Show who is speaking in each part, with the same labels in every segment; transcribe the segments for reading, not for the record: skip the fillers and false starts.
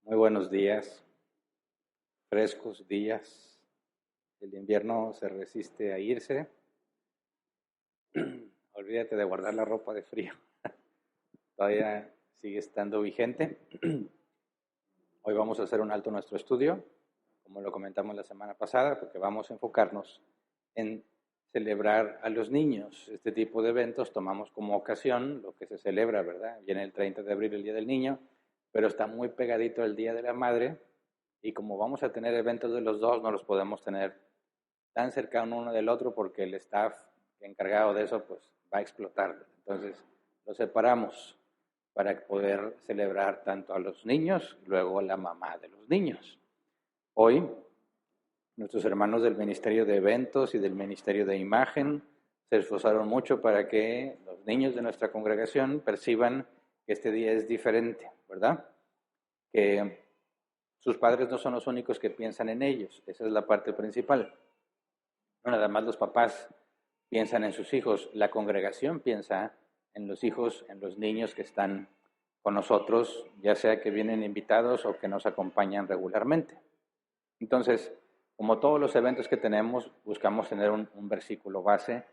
Speaker 1: Muy buenos días, frescos días. El invierno se resiste a irse. Olvídate de guardar la ropa de frío. Todavía sigue estando vigente. Hoy vamos a hacer un alto en nuestro estudio, como lo comentamos la semana pasada, porque vamos a enfocarnos en celebrar a los niños. Este tipo de eventos tomamos como ocasión lo que se celebra, ¿verdad? Viene el 30 de abril, el Día del Niño, pero está muy pegadito el Día de la Madre. Y como vamos a tener eventos de los dos, no los podemos tener tan cercanos uno del otro porque el staff encargado de eso pues va a explotar. Entonces los separamos para poder celebrar tanto a los niños y luego a la mamá de los niños. Hoy nuestros hermanos del Ministerio de Eventos y del Ministerio de Imagen se esforzaron mucho para que los niños de nuestra congregación perciban que este día es diferente, ¿verdad? Que sus padres no son los únicos que piensan en ellos. Esa es la parte principal. No nada más los papás piensan en sus hijos. La congregación piensa en los hijos, en los niños que están con nosotros, ya sea que vienen invitados o que nos acompañan regularmente. Entonces, como todos los eventos que tenemos, buscamos tener un versículo base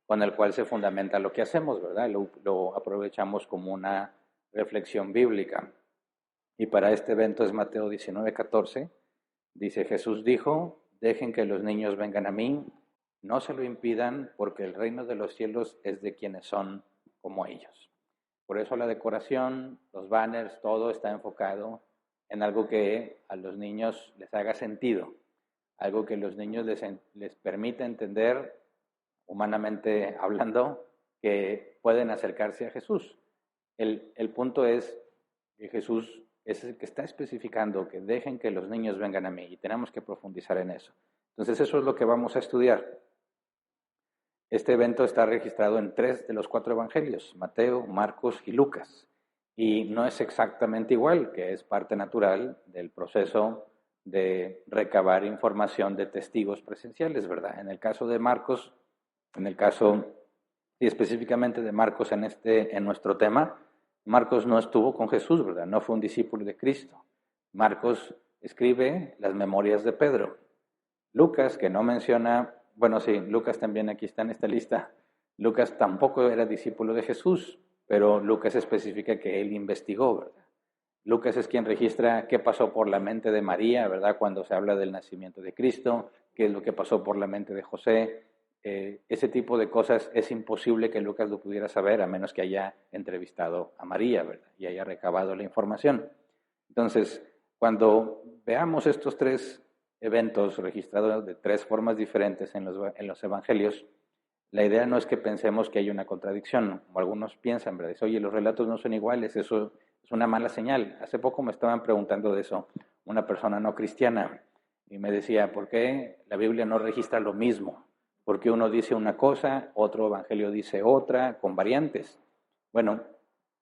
Speaker 1: con el cual se fundamenta lo que hacemos, ¿verdad? Lo aprovechamos como una reflexión bíblica. Y para este evento es Mateo 19:14. Dice, Jesús dijo, dejen que los niños vengan a mí, no se lo impidan, porque el reino de los cielos es de quienes son como ellos. Por eso la decoración, los banners, todo está enfocado en algo que a los niños les haga sentido, algo que a los niños les permita entender, humanamente hablando, que pueden acercarse a Jesús. El punto es que Jesús es el que está especificando que dejen que los niños vengan a mí y tenemos que profundizar en eso. Entonces eso es lo que vamos a estudiar. Este evento está registrado en 3 de los 4 evangelios, Mateo, Marcos y Lucas. Y no es exactamente igual, que es parte natural del proceso de recabar información de testigos presenciales, ¿verdad? En el caso de Marcos, y específicamente de Marcos en nuestro tema, Marcos no estuvo con Jesús, ¿verdad? No fue un discípulo de Cristo. Marcos escribe las memorias de Pedro. Lucas, que no menciona, bueno, sí, Lucas también aquí está en esta lista. Lucas tampoco era discípulo de Jesús, pero Lucas especifica que él investigó, ¿verdad? Lucas es quien registra qué pasó por la mente de María, ¿verdad? Cuando se habla del nacimiento de Cristo, qué es lo que pasó por la mente de José. Ese tipo de cosas es imposible que Lucas lo pudiera saber a menos que haya entrevistado a María, ¿verdad? Y haya recabado la información. Entonces, cuando veamos estos 3 eventos registrados de 3 formas diferentes en los evangelios, la idea no es que pensemos que hay una contradicción, como algunos piensan, ¿verdad? Oye, los relatos no son iguales, eso es una mala señal. Hace poco me estaban preguntando de eso una persona no cristiana y me decía, ¿por qué la Biblia no registra lo mismo? ¿Por qué uno dice una cosa, otro evangelio dice otra, con variantes? Bueno,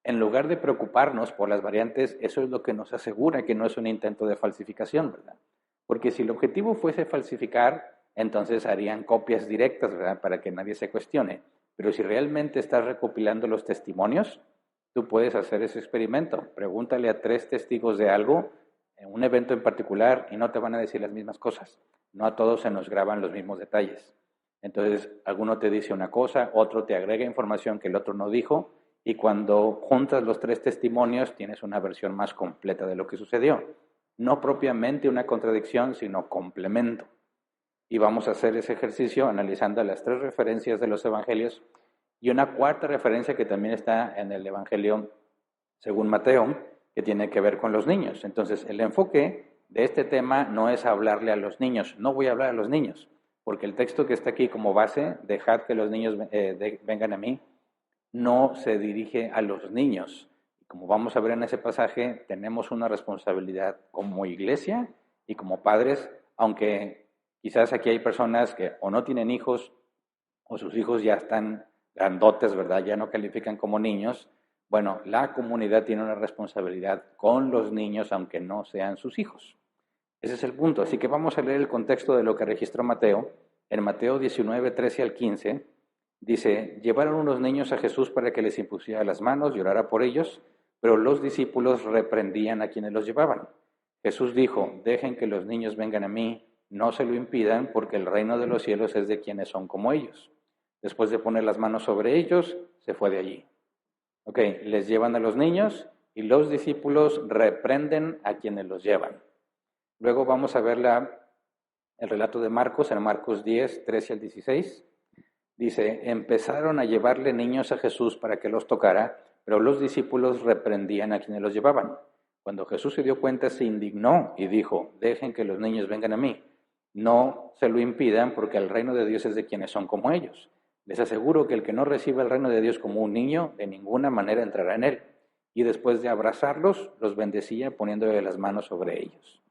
Speaker 1: en lugar de preocuparnos por las variantes, eso es lo que nos asegura que no es un intento de falsificación, ¿verdad? Porque si el objetivo fuese falsificar, entonces harían copias directas, ¿verdad? Para que nadie se cuestione. Pero si realmente estás recopilando los testimonios, tú puedes hacer ese experimento. Pregúntale a 3 testigos de algo, en un evento en particular, y no te van a decir las mismas cosas. No a todos se nos graban los mismos detalles. Entonces, alguno te dice una cosa, otro te agrega información que el otro no dijo, y cuando juntas los 3 testimonios, tienes una versión más completa de lo que sucedió. No propiamente una contradicción, sino complemento. Y vamos a hacer ese ejercicio analizando las 3 referencias de los evangelios y una cuarta referencia que también está en el evangelio según Mateo, que tiene que ver con los niños. Entonces, el enfoque de este tema no es hablarle a los niños. No voy a hablar a los niños, porque el texto que está aquí como base, dejad que los niños vengan a mí, no se dirige a los niños. Como vamos a ver en ese pasaje, tenemos una responsabilidad como iglesia y como padres, aunque quizás aquí hay personas que o no tienen hijos o sus hijos ya están grandotes, ¿verdad? Ya no califican como niños. Bueno, la comunidad tiene una responsabilidad con los niños, aunque no sean sus hijos. Ese es el punto. Así que vamos a leer el contexto de lo que registró Mateo. En Mateo 19, 13 al 15, dice, llevaron unos niños a Jesús para que les impusiera las manos y orara por ellos, pero los discípulos reprendían a quienes los llevaban. Jesús dijo, dejen que los niños vengan a mí, no se lo impidan, porque el reino de los cielos es de quienes son como ellos. Después de poner las manos sobre ellos, se fue de allí. Ok, les llevan a los niños y los discípulos reprenden a quienes los llevan. Luego vamos a ver el relato de Marcos, en Marcos 10, 13 al 16. Dice, empezaron a llevarle niños a Jesús para que los tocara, pero los discípulos reprendían a quienes los llevaban. Cuando Jesús se dio cuenta, se indignó y dijo, dejen que los niños vengan a mí. No se lo impidan, porque el reino de Dios es de quienes son como ellos. Les aseguro que el que no reciba el reino de Dios como un niño, de ninguna manera entrará en él. Y después de abrazarlos, los bendecía poniéndole las manos sobre ellos.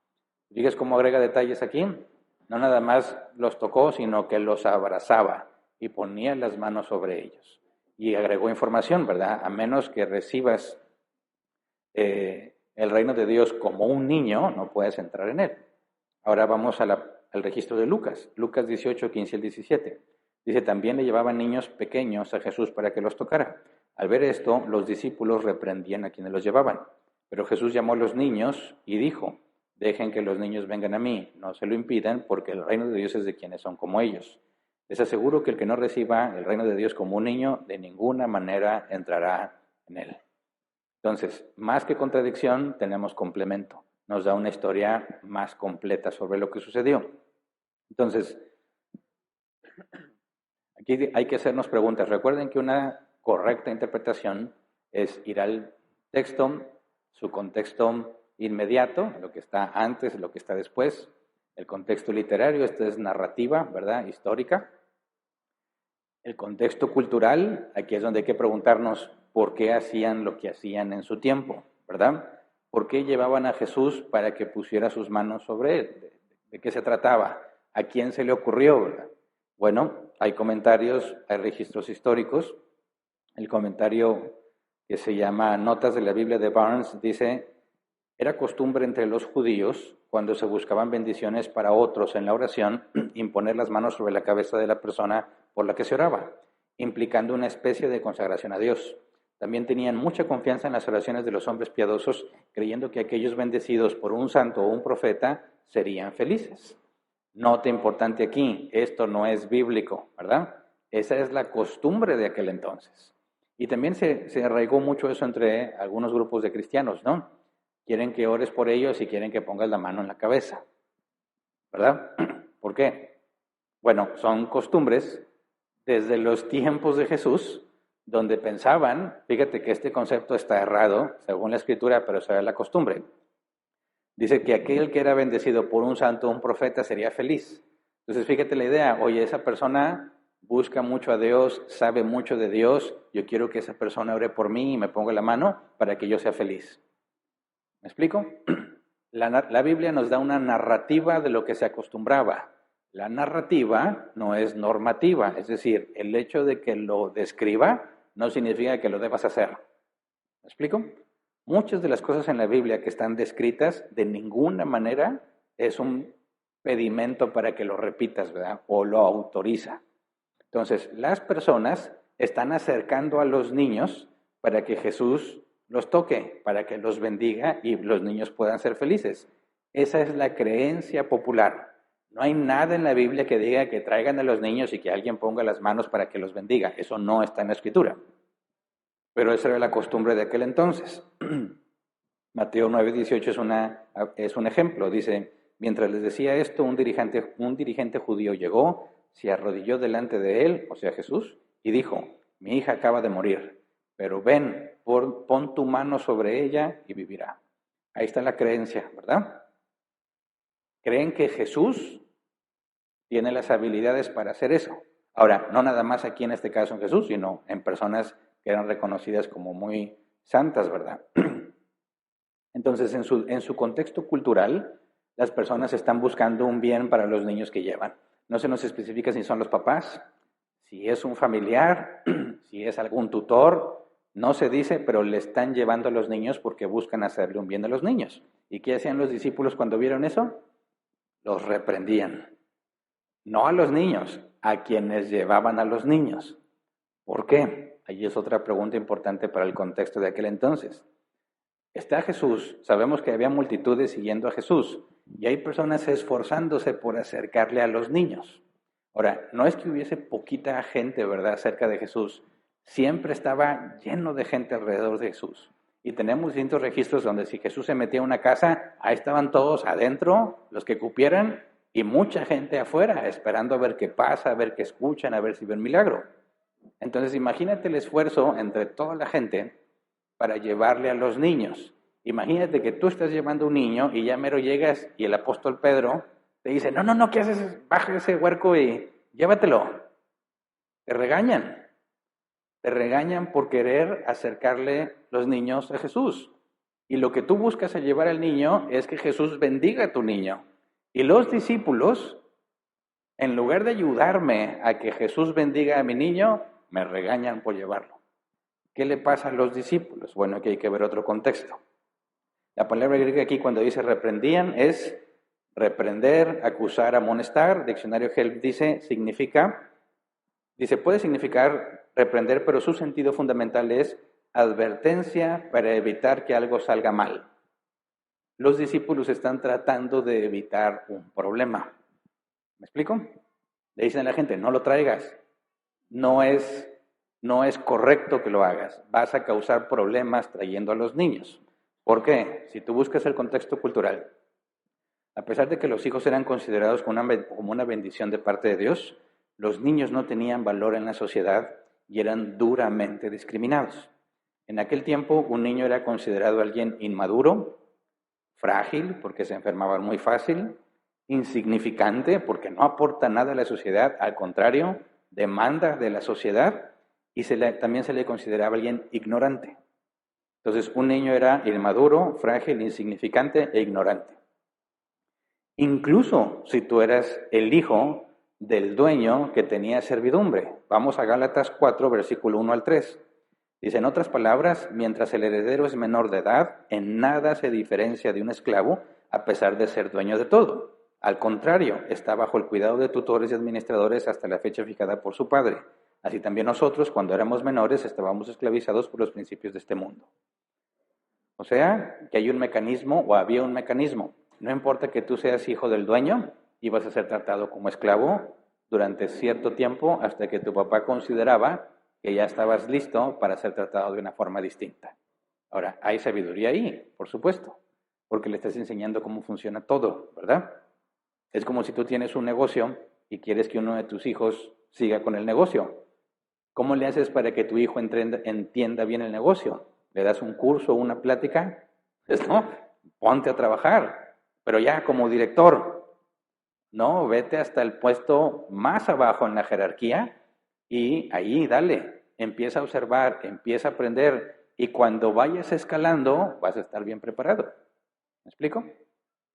Speaker 1: ¿Fíjate cómo agrega detalles aquí? No nada más los tocó, sino que los abrazaba y ponía las manos sobre ellos. Y agregó información, ¿verdad? A menos que recibas el reino de Dios como un niño, no puedes entrar en él. Ahora vamos al registro de Lucas. Lucas 18, 15 al 17. Dice, también le llevaban niños pequeños a Jesús para que los tocara. Al ver esto, los discípulos reprendían a quienes los llevaban. Pero Jesús llamó a los niños y dijo, dejen que los niños vengan a mí, no se lo impidan, porque el reino de Dios es de quienes son como ellos. Les aseguro que el que no reciba el reino de Dios como un niño, de ninguna manera entrará en él. Entonces, más que contradicción, tenemos complemento. Nos da una historia más completa sobre lo que sucedió. Entonces, aquí hay que hacernos preguntas. Recuerden que una correcta interpretación es ir al texto, su contexto inmediato, lo que está antes, lo que está después. El contexto literario, esta es narrativa, ¿verdad? Histórica. El contexto cultural, aquí es donde hay que preguntarnos por qué hacían lo que hacían en su tiempo, ¿verdad? ¿Por qué llevaban a Jesús para que pusiera sus manos sobre él? ¿De qué se trataba? ¿A quién se le ocurrió, verdad? Bueno, hay comentarios, hay registros históricos. El comentario que se llama Notas de la Biblia de Barnes dice, era costumbre entre los judíos, cuando se buscaban bendiciones para otros en la oración, imponer las manos sobre la cabeza de la persona por la que se oraba, implicando una especie de consagración a Dios. También tenían mucha confianza en las oraciones de los hombres piadosos, creyendo que aquellos bendecidos por un santo o un profeta serían felices. Nota importante aquí, esto no es bíblico, ¿verdad? Esa es la costumbre de aquel entonces. Y también se arraigó mucho eso entre algunos grupos de cristianos, ¿no? Quieren que ores por ellos y quieren que pongas la mano en la cabeza, ¿verdad? ¿Por qué? Bueno, son costumbres desde los tiempos de Jesús, donde pensaban, fíjate que este concepto está errado, según la Escritura, pero esa es la costumbre. Dice que aquel que era bendecido por un santo o un profeta sería feliz. Entonces, fíjate la idea, oye, esa persona busca mucho a Dios, sabe mucho de Dios, yo quiero que esa persona ore por mí y me ponga la mano para que yo sea feliz. ¿Me explico? La Biblia nos da una narrativa de lo que se acostumbraba. La narrativa no es normativa, es decir, el hecho de que lo describa no significa que lo debas hacer. ¿Me explico? Muchas de las cosas en la Biblia que están descritas de ninguna manera es un pedimento para que lo repitas, ¿verdad? O lo autoriza. Entonces, las personas están acercando a los niños para que Jesús los toque, para que los bendiga y los niños puedan ser felices. Esa es la creencia popular. No hay nada en la Biblia que diga que traigan a los niños y que alguien ponga las manos para que los bendiga. Eso no está en la Escritura. Pero esa era la costumbre de aquel entonces. Mateo 9:18 es un ejemplo. Dice, mientras les decía esto, un dirigente judío llegó, se arrodilló delante de él, o sea Jesús, y dijo, mi hija acaba de morir, pero ven, pon tu mano sobre ella y vivirá. Ahí está la creencia, ¿verdad? Creen que Jesús tiene las habilidades para hacer eso. Ahora, no nada más aquí en este caso en Jesús, sino en personas que eran reconocidas como muy santas, ¿verdad? Entonces, en su contexto cultural, las personas están buscando un bien para los niños que llevan. No se nos especifica si son los papás, si es un familiar, si es algún tutor, no se dice, pero le están llevando a los niños porque buscan hacerle un bien a los niños. ¿Y qué hacían los discípulos cuando vieron eso? Los reprendían. No a los niños, a quienes llevaban a los niños. ¿Por qué? Ahí es otra pregunta importante para el contexto de aquel entonces. Está Jesús, sabemos que había multitudes siguiendo a Jesús y hay personas esforzándose por acercarle a los niños. Ahora, no es que hubiese poquita gente, ¿verdad?, cerca de Jesús. Siempre estaba lleno de gente alrededor de Jesús. Y tenemos distintos registros donde si Jesús se metía a una casa, ahí estaban todos adentro, los que cupieran, y mucha gente afuera, esperando a ver qué pasa, a ver qué escuchan, a ver si ven milagro. Entonces imagínate el esfuerzo entre toda la gente para llevarle a los niños. Imagínate que tú estás llevando un niño y ya mero llegas y el apóstol Pedro te dice, no, ¿qué haces? Baja ese huerco y llévatelo. Te regañan por querer acercarle los niños a Jesús. Y lo que tú buscas al llevar al niño es que Jesús bendiga a tu niño. Y los discípulos, en lugar de ayudarme a que Jesús bendiga a mi niño, me regañan por llevarlo. ¿Qué le pasa a los discípulos? Bueno, aquí hay que ver otro contexto. La palabra griega aquí cuando dice reprendían es reprender, acusar, amonestar. Diccionario Help dice, puede significar reprender, pero su sentido fundamental es advertencia para evitar que algo salga mal. Los discípulos están tratando de evitar un problema. ¿Me explico? Le dicen a la gente, no lo traigas. No es correcto que lo hagas. Vas a causar problemas trayendo a los niños. ¿Por qué? Si tú buscas el contexto cultural, a pesar de que los hijos eran considerados como una bendición de parte de Dios, los niños no tenían valor en la sociedad y eran duramente discriminados. En aquel tiempo, un niño era considerado alguien inmaduro, frágil, porque se enfermaba muy fácil, insignificante, porque no aporta nada a la sociedad, al contrario, demanda de la sociedad, y también se le consideraba alguien ignorante. Entonces, un niño era inmaduro, frágil, insignificante e ignorante. Incluso si tú eras el hijo del dueño que tenía servidumbre. Vamos a Gálatas 4, versículo 1 al 3. Dice, en otras palabras, mientras el heredero es menor de edad, en nada se diferencia de un esclavo, a pesar de ser dueño de todo. Al contrario, está bajo el cuidado de tutores y administradores hasta la fecha fijada por su padre. Así también nosotros, cuando éramos menores, estábamos esclavizados por los principios de este mundo. O sea, que hay un mecanismo, o había un mecanismo. No importa que tú seas hijo del dueño, ibas a ser tratado como esclavo durante cierto tiempo hasta que tu papá consideraba que ya estabas listo para ser tratado de una forma distinta. Ahora, hay sabiduría ahí, por supuesto, porque le estás enseñando cómo funciona todo, ¿verdad? Es como si tú tienes un negocio y quieres que uno de tus hijos siga con el negocio. ¿Cómo le haces para que tu hijo entienda bien el negocio? ¿Le das un curso o una plática? Pues no, ponte a trabajar, pero ya como director. No, vete hasta el puesto más abajo en la jerarquía y ahí dale, empieza a observar, empieza a aprender y cuando vayas escalando vas a estar bien preparado. ¿Me explico?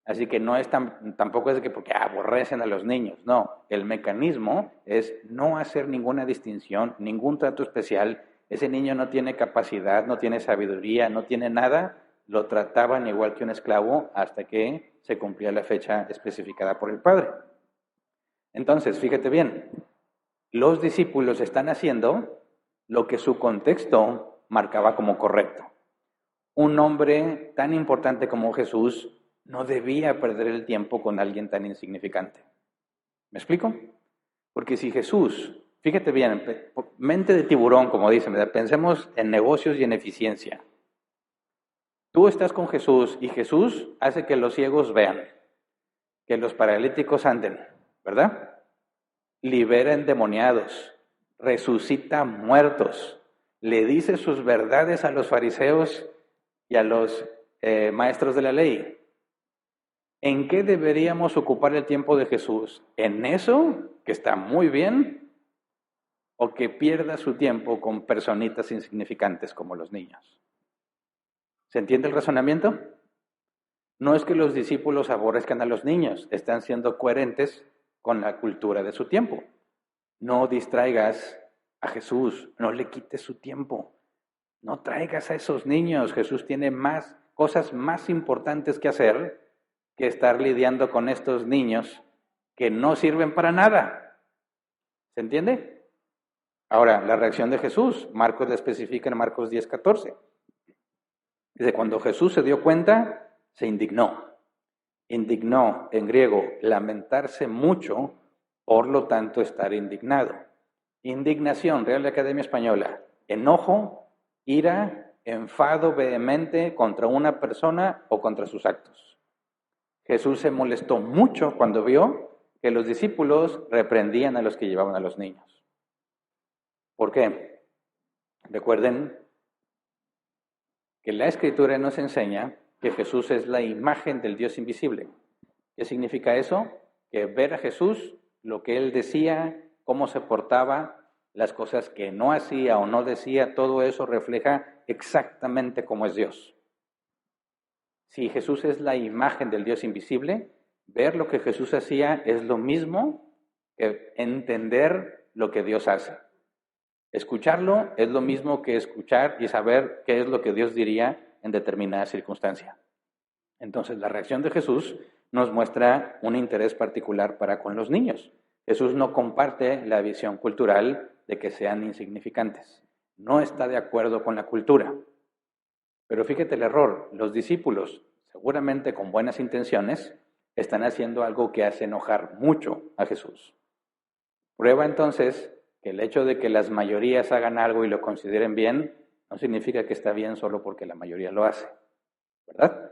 Speaker 1: Así que no es tampoco es de que porque aborrecen a los niños, no. El mecanismo es no hacer ninguna distinción, ningún trato especial. Ese niño no tiene capacidad, no tiene sabiduría, no tiene nada. Lo trataban igual que un esclavo hasta que se cumplía la fecha especificada por el padre. Entonces, fíjate bien, los discípulos están haciendo lo que su contexto marcaba como correcto. Un hombre tan importante como Jesús no debía perder el tiempo con alguien tan insignificante. ¿Me explico? Porque si Jesús, fíjate bien, mente de tiburón, como dicen, ¿verdad? Pensemos en negocios y en eficiencia. Tú estás con Jesús y Jesús hace que los ciegos vean, que los paralíticos anden, ¿verdad? Libera endemoniados, resucita muertos, le dice sus verdades a los fariseos y a los maestros de la ley. ¿En qué deberíamos ocupar el tiempo de Jesús? ¿En eso, que está muy bien? ¿O que pierda su tiempo con personitas insignificantes como los niños? ¿Se entiende el razonamiento? No es que los discípulos aborrezcan a los niños, están siendo coherentes con la cultura de su tiempo. No distraigas a Jesús, no le quites su tiempo. No traigas a esos niños. Jesús tiene cosas más importantes que hacer que estar lidiando con estos niños que no sirven para nada. ¿Se entiende? Ahora, la reacción de Jesús, Marcos la especifica en Marcos 10:14. Dice, cuando Jesús se dio cuenta, se indignó. Indignó, en griego, lamentarse mucho, por lo tanto estar indignado. Indignación, Real Academia Española, enojo, ira, enfado vehemente contra una persona o contra sus actos. Jesús se molestó mucho cuando vio que los discípulos reprendían a los que llevaban a los niños. ¿Por qué? Recuerden que la Escritura nos enseña que Jesús es la imagen del Dios invisible. ¿Qué significa eso? Que ver a Jesús, lo que Él decía, cómo se portaba, las cosas que no hacía o no decía, todo eso refleja exactamente cómo es Dios. Si Jesús es la imagen del Dios invisible, ver lo que Jesús hacía es lo mismo que entender lo que Dios hace. Escucharlo es lo mismo que escuchar y saber qué es lo que Dios diría en determinada circunstancia. Entonces, la reacción de Jesús nos muestra un interés particular para con los niños. Jesús no comparte la visión cultural de que sean insignificantes. No está de acuerdo con la cultura. Pero fíjate el error. Los discípulos, seguramente con buenas intenciones, están haciendo algo que hace enojar mucho a Jesús. Prueba entonces que el hecho de que las mayorías hagan algo y lo consideren bien, no significa que está bien solo porque la mayoría lo hace, ¿verdad?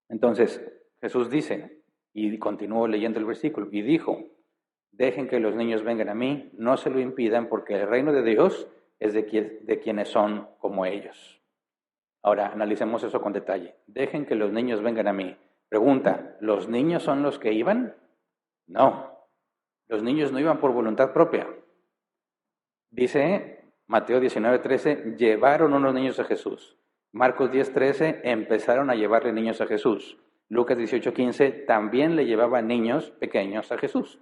Speaker 1: Entonces, Jesús dice, y continuó leyendo el versículo, y dijo, dejen que los niños vengan a mí, no se lo impidan, porque el reino de Dios es de quienes son como ellos. Ahora, analicemos eso con detalle. Dejen que los niños vengan a mí. Pregunta, ¿los niños son los que iban? No. Los niños no iban por voluntad propia. Dice Mateo 19:13, llevaron unos niños a Jesús. Marcos 10:13, empezaron a llevarle niños a Jesús. Lucas 18:15, también le llevaban niños pequeños a Jesús.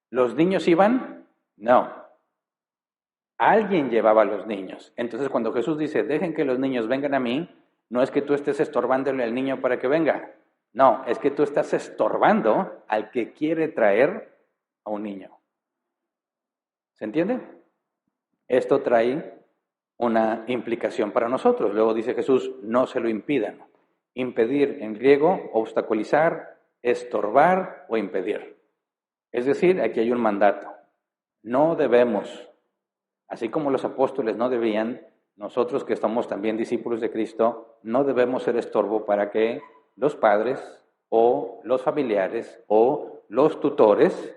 Speaker 1: ¿Los niños iban? No. Alguien llevaba a los niños. Entonces, cuando Jesús dice, dejen que los niños vengan a mí, no es que tú estés estorbándole al niño para que venga. No, es que tú estás estorbando al que quiere traer a un niño. ¿Se entiende? Esto trae una implicación para nosotros. Luego dice Jesús, no se lo impidan. Impedir en griego, obstaculizar, estorbar o impedir. Es decir, aquí hay un mandato. No debemos, así como los apóstoles no debían, nosotros que estamos también discípulos de Cristo, no debemos ser estorbo para que los padres o los familiares o los tutores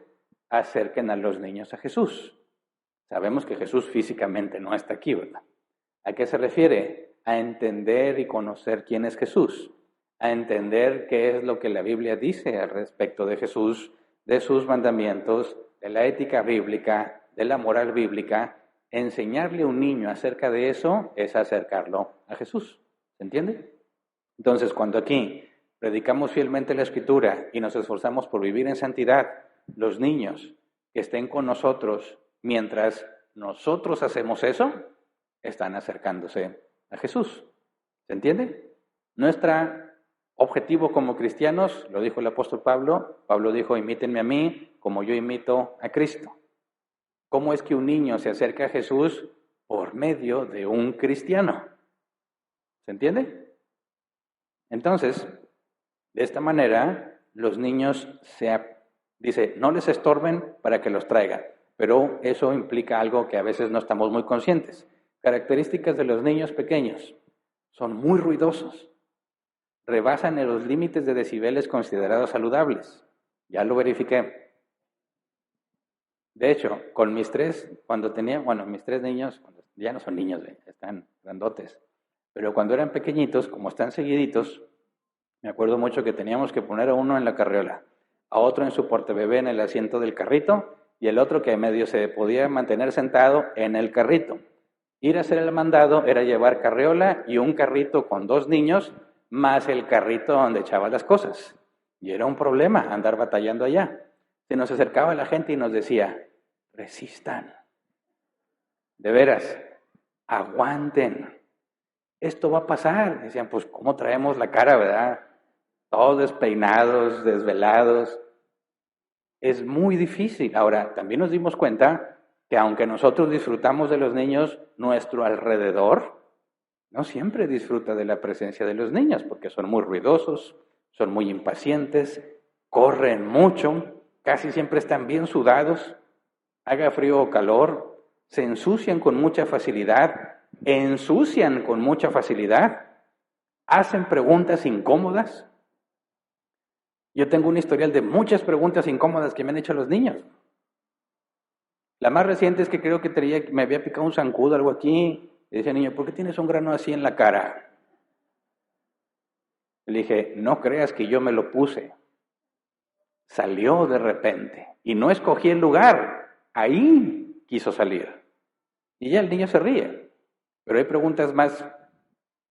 Speaker 1: acerquen a los niños a Jesús. Sabemos que Jesús físicamente no está aquí, ¿verdad? ¿A qué se refiere? A entender y conocer quién es Jesús, a entender qué es lo que la Biblia dice al respecto de Jesús, de sus mandamientos, de la ética bíblica, de la moral bíblica. Enseñarle a un niño acerca de eso es acercarlo a Jesús. ¿Se entiende? Entonces, cuando aquí predicamos fielmente la Escritura y nos esforzamos por vivir en santidad, los niños que estén con nosotros mientras nosotros hacemos eso, están acercándose a Jesús. ¿Se entiende? Nuestro objetivo como cristianos, lo dijo el apóstol Pablo, Pablo dijo, imítenme a mí como yo imito a Cristo. ¿Cómo es que un niño se acerca a Jesús? Por medio de un cristiano. ¿Se entiende? Entonces, de esta manera, los niños dice, no les estorben para que los traigan. Pero eso implica algo que a veces no estamos muy conscientes. Características de los niños pequeños. Son muy ruidosos. Rebasan en los límites de decibeles considerados saludables. Ya lo verifiqué. De hecho, con mis tres niños, ya no son niños, están grandotes. Pero cuando eran pequeñitos, como están seguiditos, me acuerdo mucho que teníamos que poner a uno en la carriola, a otro en su portabebé en el asiento del carrito, y el otro que medio se podía mantener sentado en el carrito. Ir a hacer el mandado era llevar carriola y un carrito con 2 niños, más el carrito donde echaba las cosas. Y era un problema andar batallando allá. Se nos acercaba la gente y nos decía, resistan. De veras, aguanten. Esto va a pasar. Decían, pues, ¿cómo traemos la cara, verdad? Todos despeinados, desvelados. Es muy difícil. Ahora, también nos dimos cuenta que aunque nosotros disfrutamos de los niños, nuestro alrededor no siempre disfruta de la presencia de los niños porque son muy ruidosos, son muy impacientes, corren mucho, casi siempre están bien sudados, haga frío o calor, se ensucian con mucha facilidad, ensucian con mucha facilidad, hacen preguntas incómodas. Yo tengo un historial de muchas preguntas incómodas que me han hecho los niños. La más reciente es que creo que me había picado un zancudo, algo aquí. Y decía, niño, ¿por qué tienes un grano así en la cara? Le dije, no creas que yo me lo puse. Salió de repente. Y no escogí el lugar. Ahí quiso salir. Y ya el niño se ríe. Pero hay preguntas más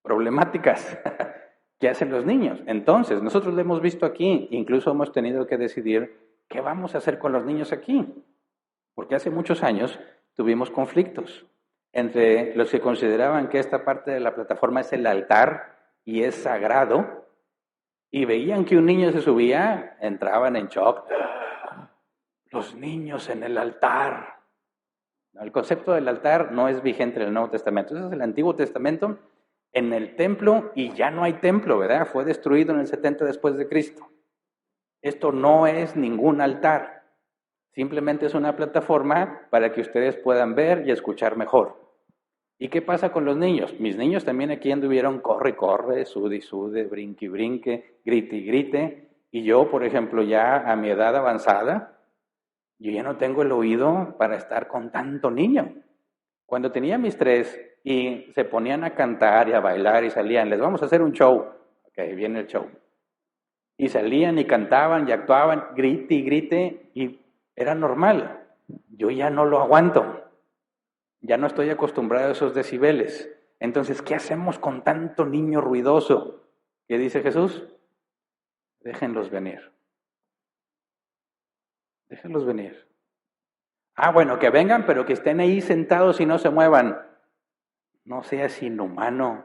Speaker 1: problemáticas que hacen los niños. Entonces, nosotros lo hemos visto aquí. Incluso hemos tenido que decidir qué vamos a hacer con los niños aquí. Porque hace muchos años tuvimos conflictos entre los que consideraban que esta parte de la plataforma es el altar y es sagrado, y veían que un niño se subía, entraban en shock. Los niños en el altar. El concepto del altar no es vigente en el Nuevo Testamento. Ese es el Antiguo Testamento en el templo, y ya no hay templo, ¿verdad? Fue destruido en el 70 después de Cristo. Esto no es ningún altar. Simplemente es una plataforma para que ustedes puedan ver y escuchar mejor. ¿Y qué pasa con los niños? Mis niños también aquí anduvieron corre y corre, sude y sude, brinque y brinque, grite y grite. Y yo, por ejemplo, ya a mi edad avanzada, yo ya no tengo el oído para estar con tanto niño. Cuando tenía mis 3 y se ponían a cantar y a bailar y salían, les vamos a hacer un show. Ok, viene el show. Y salían y cantaban y actuaban, grite y grite, y era normal. Yo ya no lo aguanto. Ya no estoy acostumbrado a esos decibeles. Entonces, ¿qué hacemos con tanto niño ruidoso? ¿Qué dice Jesús? Déjenlos venir. Déjenlos venir. Ah, bueno, que vengan, pero que estén ahí sentados y no se muevan. No seas inhumano.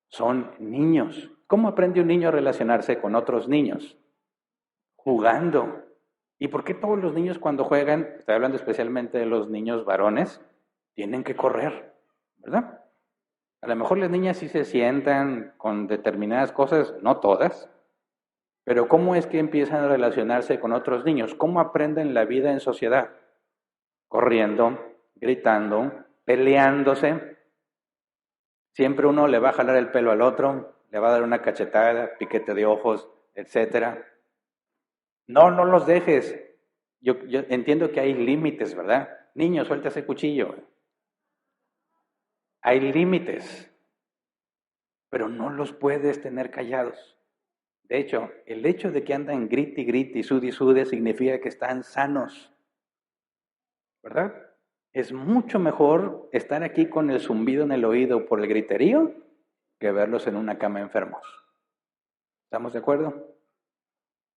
Speaker 1: Son niños. ¿Cómo aprende un niño a relacionarse con otros niños? Jugando. ¿Y por qué todos los niños cuando juegan, estoy hablando especialmente de los niños varones, tienen que correr, ¿verdad? A lo mejor las niñas sí se sientan con determinadas cosas, no todas, pero ¿cómo es que empiezan a relacionarse con otros niños? ¿Cómo aprenden la vida en sociedad? Corriendo, gritando, peleándose. Siempre uno le va a jalar el pelo al otro, le va a dar una cachetada, piquete de ojos, etc. No los dejes. Yo entiendo que hay límites, ¿verdad? Niño, suelta ese cuchillo. Hay límites, pero no los puedes tener callados. De hecho, el hecho de que andan grite y grite y sude significa que están sanos, ¿verdad? Es mucho mejor estar aquí con el zumbido en el oído por el griterío que verlos en una cama enfermos. ¿Estamos de acuerdo?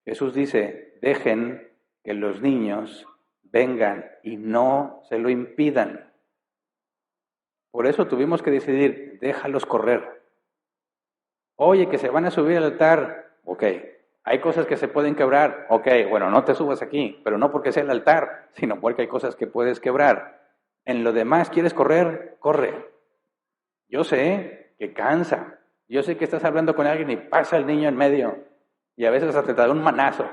Speaker 1: Jesús dice, dejen que los niños vengan y no se lo impidan. Por eso tuvimos que decidir, déjalos correr. Oye, que se van a subir al altar. Ok, hay cosas que se pueden quebrar. Ok, bueno, no te subas aquí, pero no porque sea el altar, sino porque hay cosas que puedes quebrar. En lo demás, ¿quieres correr? Corre. Yo sé que cansa. Yo sé que estás hablando con alguien y pasa el niño en medio. Y a veces hasta te da un manazo.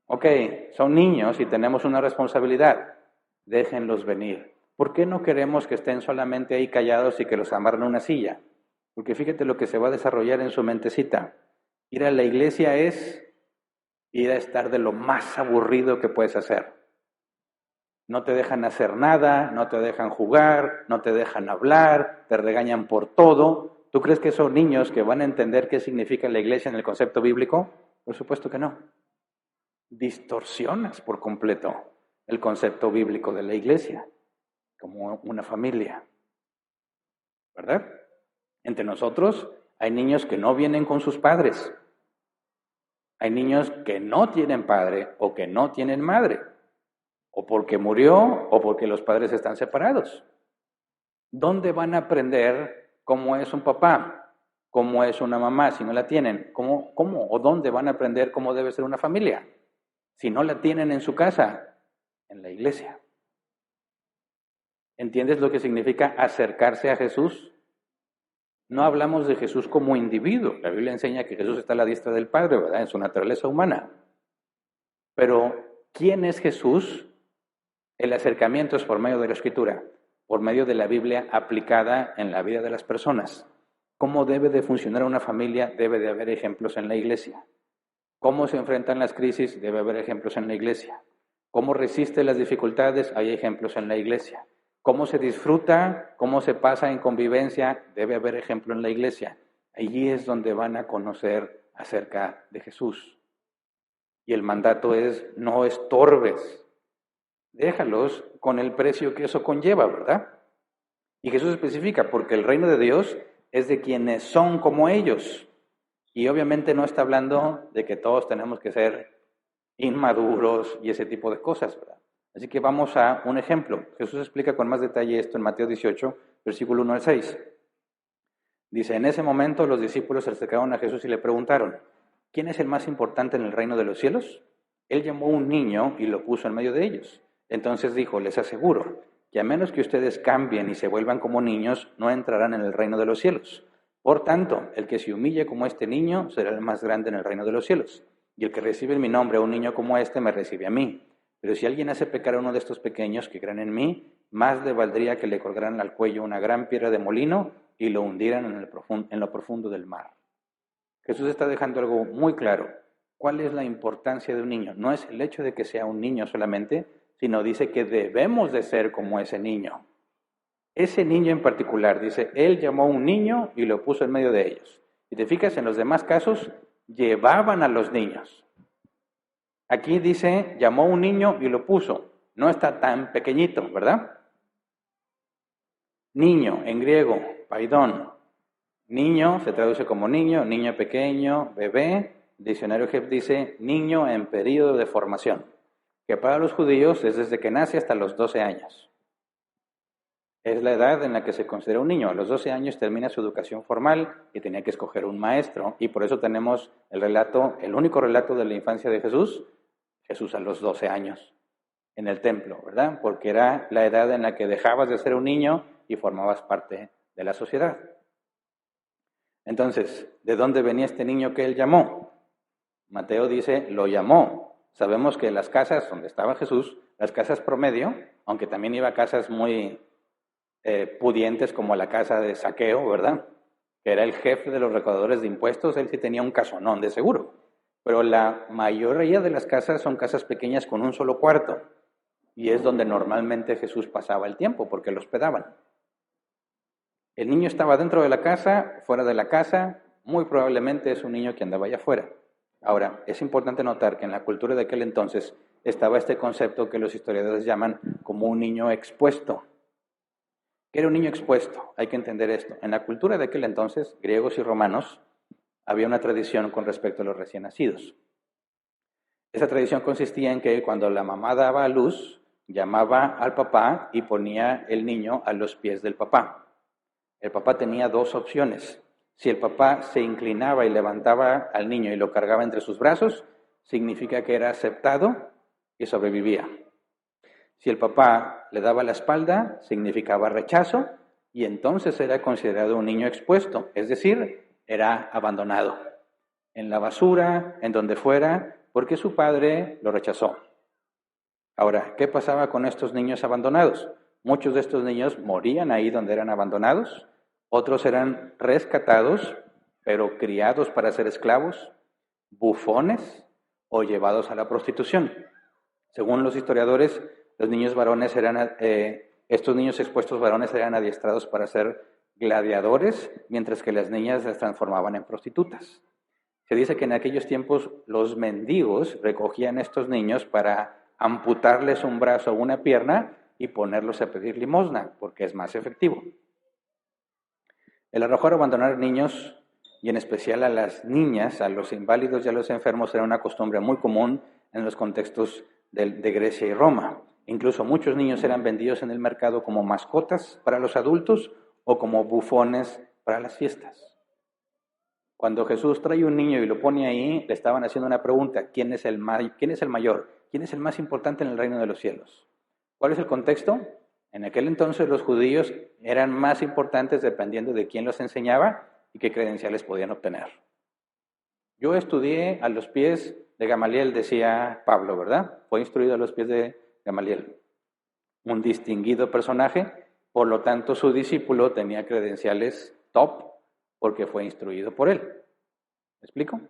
Speaker 1: Ok, son niños y tenemos una responsabilidad. Déjenlos venir. ¿Por qué no queremos que estén solamente ahí callados y que los amarren a una silla? Porque fíjate lo que se va a desarrollar en su mentecita. Ir a la iglesia es ir a estar de lo más aburrido que puedes hacer. No te dejan hacer nada, no te dejan jugar, no te dejan hablar, te regañan por todo. ¿Tú crees que son niños que van a entender qué significa la iglesia en el concepto bíblico? Por supuesto que no. Distorsionas por completo el concepto bíblico de la iglesia como una familia, ¿verdad? Entre nosotros hay niños que no vienen con sus padres. Hay niños que no tienen padre o que no tienen madre. O porque murió o porque los padres están separados. ¿Dónde van a aprender cómo es un papá? ¿Cómo es una mamá si no la tienen? ¿Cómo o dónde van a aprender cómo debe ser una familia? Si no la tienen en su casa, en la iglesia. ¿Entiendes lo que significa acercarse a Jesús? No hablamos de Jesús como individuo. La Biblia enseña que Jesús está a la diestra del Padre, ¿verdad? En su naturaleza humana. Pero, ¿quién es Jesús? El acercamiento es por medio de la Escritura, por medio de la Biblia aplicada en la vida de las personas. ¿Cómo debe de funcionar una familia? Debe de haber ejemplos en la iglesia. ¿Cómo se enfrentan las crisis? Debe haber ejemplos en la iglesia. ¿Cómo resiste las dificultades? Hay ejemplos en la iglesia. ¿Cómo se disfruta? ¿Cómo se pasa en convivencia? Debe haber ejemplo en la iglesia. Allí es donde van a conocer acerca de Jesús. Y el mandato es: no estorbes. Déjalos con el precio que eso conlleva, ¿verdad? Y Jesús especifica, porque el reino de Dios es de quienes son como ellos. Y obviamente no está hablando de que todos tenemos que ser inmaduros y ese tipo de cosas, ¿verdad? Así que vamos a un ejemplo. Jesús explica con más detalle esto en Mateo 18, versículo 1 al 6. Dice: en ese momento los discípulos se acercaron a Jesús y le preguntaron: ¿quién es el más importante en el reino de los cielos? Él llamó a un niño y lo puso en medio de ellos. Entonces dijo: les aseguro que a menos que ustedes cambien y se vuelvan como niños, no entrarán en el reino de los cielos. Por tanto, el que se humille como este niño será el más grande en el reino de los cielos. Y el que recibe en mi nombre a un niño como este, me recibe a mí. Pero si alguien hace pecar a uno de estos pequeños que creen en mí, más le valdría que le colgaran al cuello una gran piedra de molino y lo hundieran en lo profundo del mar. Jesús está dejando algo muy claro. ¿Cuál es la importancia de un niño? No es el hecho de que sea un niño solamente, sino dice que debemos de ser como ese niño. Ese niño en particular, dice, él llamó a un niño y lo puso en medio de ellos. Si te fijas, en los demás casos, llevaban a los niños. Aquí dice, llamó a un niño y lo puso. No está tan pequeñito, ¿verdad? Niño, en griego, paidón. Niño se traduce como niño, niño pequeño, bebé. El diccionario Jeff dice niño en periodo de formación, que para los judíos es desde que nace hasta los 12 años. Es la edad en la que se considera un niño. A los 12 años termina su educación formal y tenía que escoger un maestro. Y por eso tenemos el único relato de la infancia de Jesús, Jesús a los 12 años, en el templo, ¿verdad? Porque era la edad en la que dejabas de ser un niño y formabas parte de la sociedad. Entonces, ¿de dónde venía este niño que él llamó? Mateo dice, lo llamó. Sabemos que las casas donde estaba Jesús, las casas promedio, aunque también iba a casas muy pudientes como la casa de Zaqueo, ¿verdad? Que era el jefe de los recaudadores de impuestos, él sí tenía un casonón de seguro. Pero la mayoría de las casas son casas pequeñas con un solo cuarto. Y es donde normalmente Jesús pasaba el tiempo, porque lo hospedaban. El niño estaba dentro de la casa, fuera de la casa, muy probablemente es un niño que andaba allá afuera. Ahora, es importante notar que en la cultura de aquel entonces estaba este concepto que los historiadores llaman como un niño expuesto. ¿Qué era un niño expuesto? Hay que entender esto. En la cultura de aquel entonces, griegos y romanos, había una tradición con respecto a los recién nacidos. Esa tradición consistía en que cuando la mamá daba a luz, llamaba al papá y ponía el niño a los pies del papá. El papá tenía dos opciones. Si el papá se inclinaba y levantaba al niño y lo cargaba entre sus brazos, significa que era aceptado y sobrevivía. Si el papá le daba la espalda, significaba rechazo y entonces era considerado un niño expuesto, es decir, era abandonado en la basura, en donde fuera, porque su padre lo rechazó. Ahora, ¿qué pasaba con estos niños abandonados? Muchos de estos niños morían ahí donde eran abandonados, otros eran rescatados, pero criados para ser esclavos, bufones o llevados a la prostitución. Según los historiadores, los niños varones estos niños expuestos varones eran adiestrados para ser gladiadores, mientras que las niñas las transformaban en prostitutas. Se dice que en aquellos tiempos los mendigos recogían estos niños para amputarles un brazo o una pierna y ponerlos a pedir limosna, porque es más efectivo. El arrojar o abandonar niños, y en especial a las niñas, a los inválidos y a los enfermos, era una costumbre muy común en los contextos de Grecia y Roma. Incluso muchos niños eran vendidos en el mercado como mascotas para los adultos o como bufones para las fiestas. Cuando Jesús trae un niño y lo pone ahí, le estaban haciendo una pregunta: ¿quién es el mayor? ¿Quién es el más importante en el reino de los cielos? ¿Cuál es el contexto? En aquel entonces los judíos eran más importantes dependiendo de quién los enseñaba y qué credenciales podían obtener. Yo estudié a los pies de Gamaliel, decía Pablo, ¿verdad? Fue instruido a los pies de Gamaliel, un distinguido personaje, por lo tanto su discípulo tenía credenciales top porque fue instruido por él. ¿Me explico?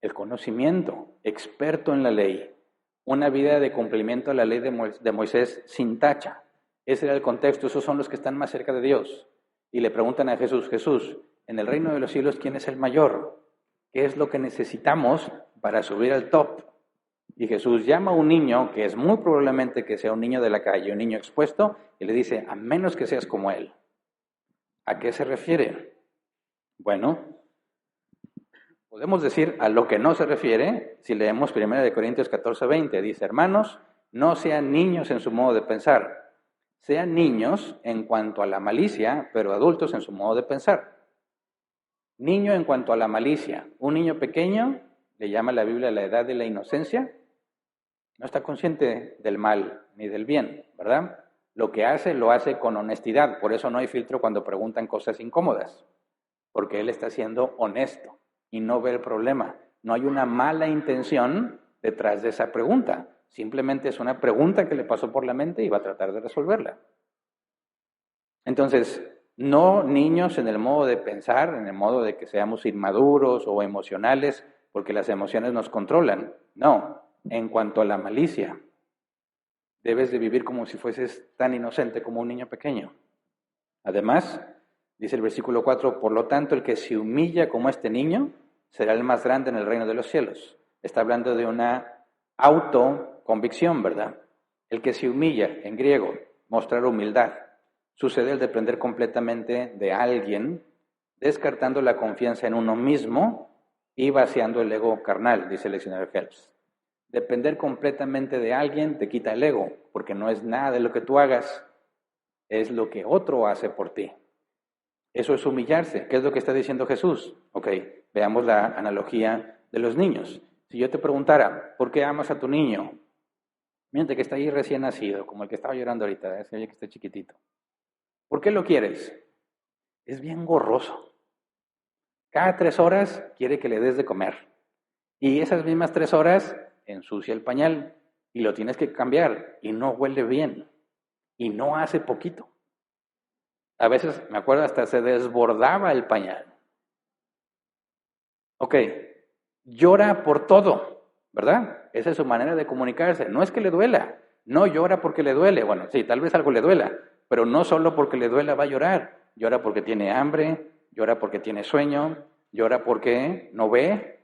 Speaker 1: El conocimiento, experto en la ley, una vida de cumplimiento a la ley de Moisés sin tacha. Ese era el contexto, esos son los que están más cerca de Dios. Y le preguntan a Jesús, Jesús, en el reino de los cielos, ¿quién es el mayor? ¿Qué es lo que necesitamos para subir al top? Y Jesús llama a un niño, que es muy probablemente que sea un niño de la calle, un niño expuesto, y le dice, a menos que seas como él. ¿A qué se refiere? Bueno, podemos decir a lo que no se refiere si leemos 1 Corintios 14:20. Dice, hermanos, no sean niños en su modo de pensar. Sean niños en cuanto a la malicia, pero adultos en su modo de pensar. Niño en cuanto a la malicia. Un niño pequeño, le llama la Biblia la edad de la inocencia, no está consciente del mal ni del bien, ¿verdad? Lo que hace, lo hace con honestidad. Por eso no hay filtro cuando preguntan cosas incómodas. Porque él está siendo honesto y no ve el problema. No hay una mala intención detrás de esa pregunta. Simplemente es una pregunta que le pasó por la mente y va a tratar de resolverla. Entonces, no niños en el modo de pensar, en el modo de que seamos inmaduros o emocionales, porque las emociones nos controlan. No, en cuanto a la malicia, debes de vivir como si fueses tan inocente como un niño pequeño. Además, dice el versículo 4, por lo tanto, el que se humilla como este niño será el más grande en el reino de los cielos. Está hablando de una autoconvicción, ¿verdad? El que se humilla, en griego, mostrar humildad. Sucede el depender completamente de alguien, descartando la confianza en uno mismo y vaciando el ego carnal, dice el leccionario Helps. Depender completamente de alguien te quita el ego, porque no es nada de lo que tú hagas, es lo que otro hace por ti. Eso es humillarse. ¿Qué es lo que está diciendo Jesús? Ok, veamos la analogía de los niños. Si yo te preguntara, ¿por qué amas a tu niño? Mientras que está ahí recién nacido, como el que estaba llorando ahorita, ese oye que está chiquitito. ¿Por qué lo quieres? Es bien gorroso. Cada 3 horas quiere que le des de comer. Y esas mismas 3 horas ensucia el pañal y lo tienes que cambiar y no huele bien y no hace poquito. A veces, me acuerdo, hasta se desbordaba el pañal. Ok, llora por todo, ¿verdad? Esa es su manera de comunicarse. No es que le duela, no llora porque le duele. Bueno, sí, tal vez algo le duela, pero no solo porque le duela va a llorar. Llora porque tiene hambre, llora porque tiene sueño, llora porque no ve,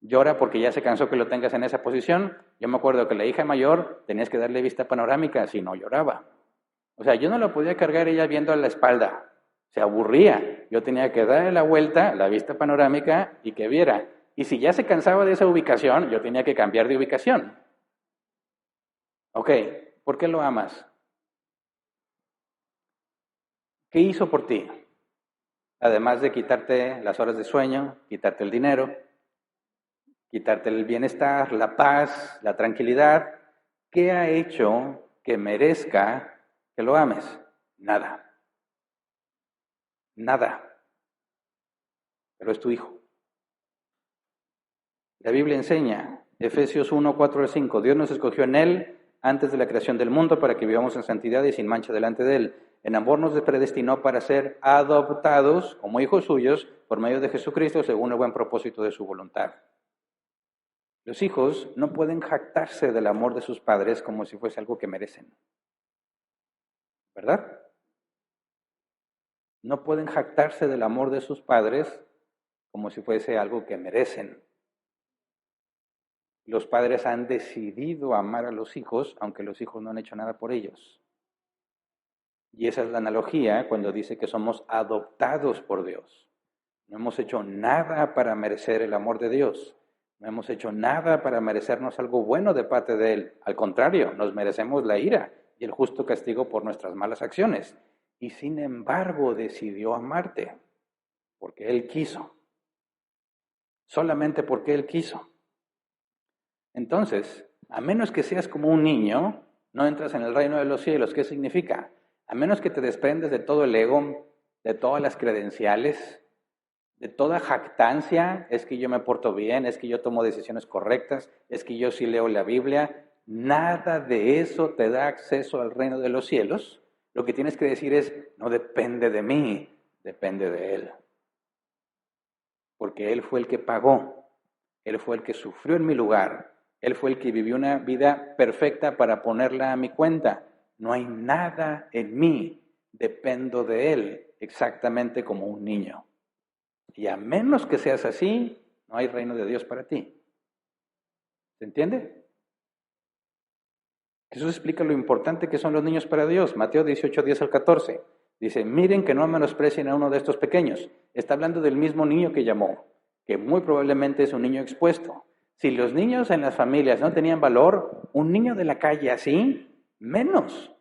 Speaker 1: llora porque ya se cansó que lo tengas en esa posición. Yo me acuerdo que la hija mayor tenías que darle vista panorámica, si no lloraba. O sea, yo no la podía cargar ella viendo a la espalda, se aburría. Yo tenía que darle la vuelta, la vista panorámica y que viera. Y si ya se cansaba de esa ubicación, yo tenía que cambiar de ubicación. Ok, ¿por qué lo amas? ¿Qué hizo por ti? Además de quitarte las horas de sueño, quitarte el dinero, quitarte el bienestar, la paz, la tranquilidad, ¿qué ha hecho que merezca que lo ames? Nada. Nada. Pero es tu hijo. La Biblia enseña, Efesios 1, 4 al 5, Dios nos escogió en Él antes de la creación del mundo para que vivamos en santidad y sin mancha delante de Él. En amor nos predestinó para ser adoptados como hijos suyos por medio de Jesucristo según el buen propósito de su voluntad. Los hijos no pueden jactarse del amor de sus padres como si fuese algo que merecen. ¿Verdad? No pueden jactarse del amor de sus padres como si fuese algo que merecen. Los padres han decidido amar a los hijos, aunque los hijos no han hecho nada por ellos. Y esa es la analogía cuando dice que somos adoptados por Dios. No hemos hecho nada para merecer el amor de Dios. No hemos hecho nada para merecernos algo bueno de parte de Él. Al contrario, nos merecemos la ira y el justo castigo por nuestras malas acciones. Y sin embargo decidió amarte, porque Él quiso. Solamente porque Él quiso. Entonces, a menos que seas como un niño, no entras en el reino de los cielos. ¿Qué significa? A menos que te desprendes de todo el ego, de todas las credenciales, de toda jactancia, es que yo me porto bien, es que yo tomo decisiones correctas, es que yo sí leo la Biblia, nada de eso te da acceso al reino de los cielos. Lo que tienes que decir es, no depende de mí, depende de Él. Porque Él fue el que pagó, Él fue el que sufrió en mi lugar, Él fue el que vivió una vida perfecta para ponerla a mi cuenta. No hay nada en mí, dependo de Él, exactamente como un niño. Y a menos que seas así, no hay reino de Dios para ti. ¿Se entiende? Jesús explica lo importante que son los niños para Dios. Mateo 18, 10 al 14. Dice, miren que no menosprecien a uno de estos pequeños. Está hablando del mismo niño que llamó, que muy probablemente es un niño expuesto. Si los niños en las familias no tenían valor, un niño de la calle así, menos.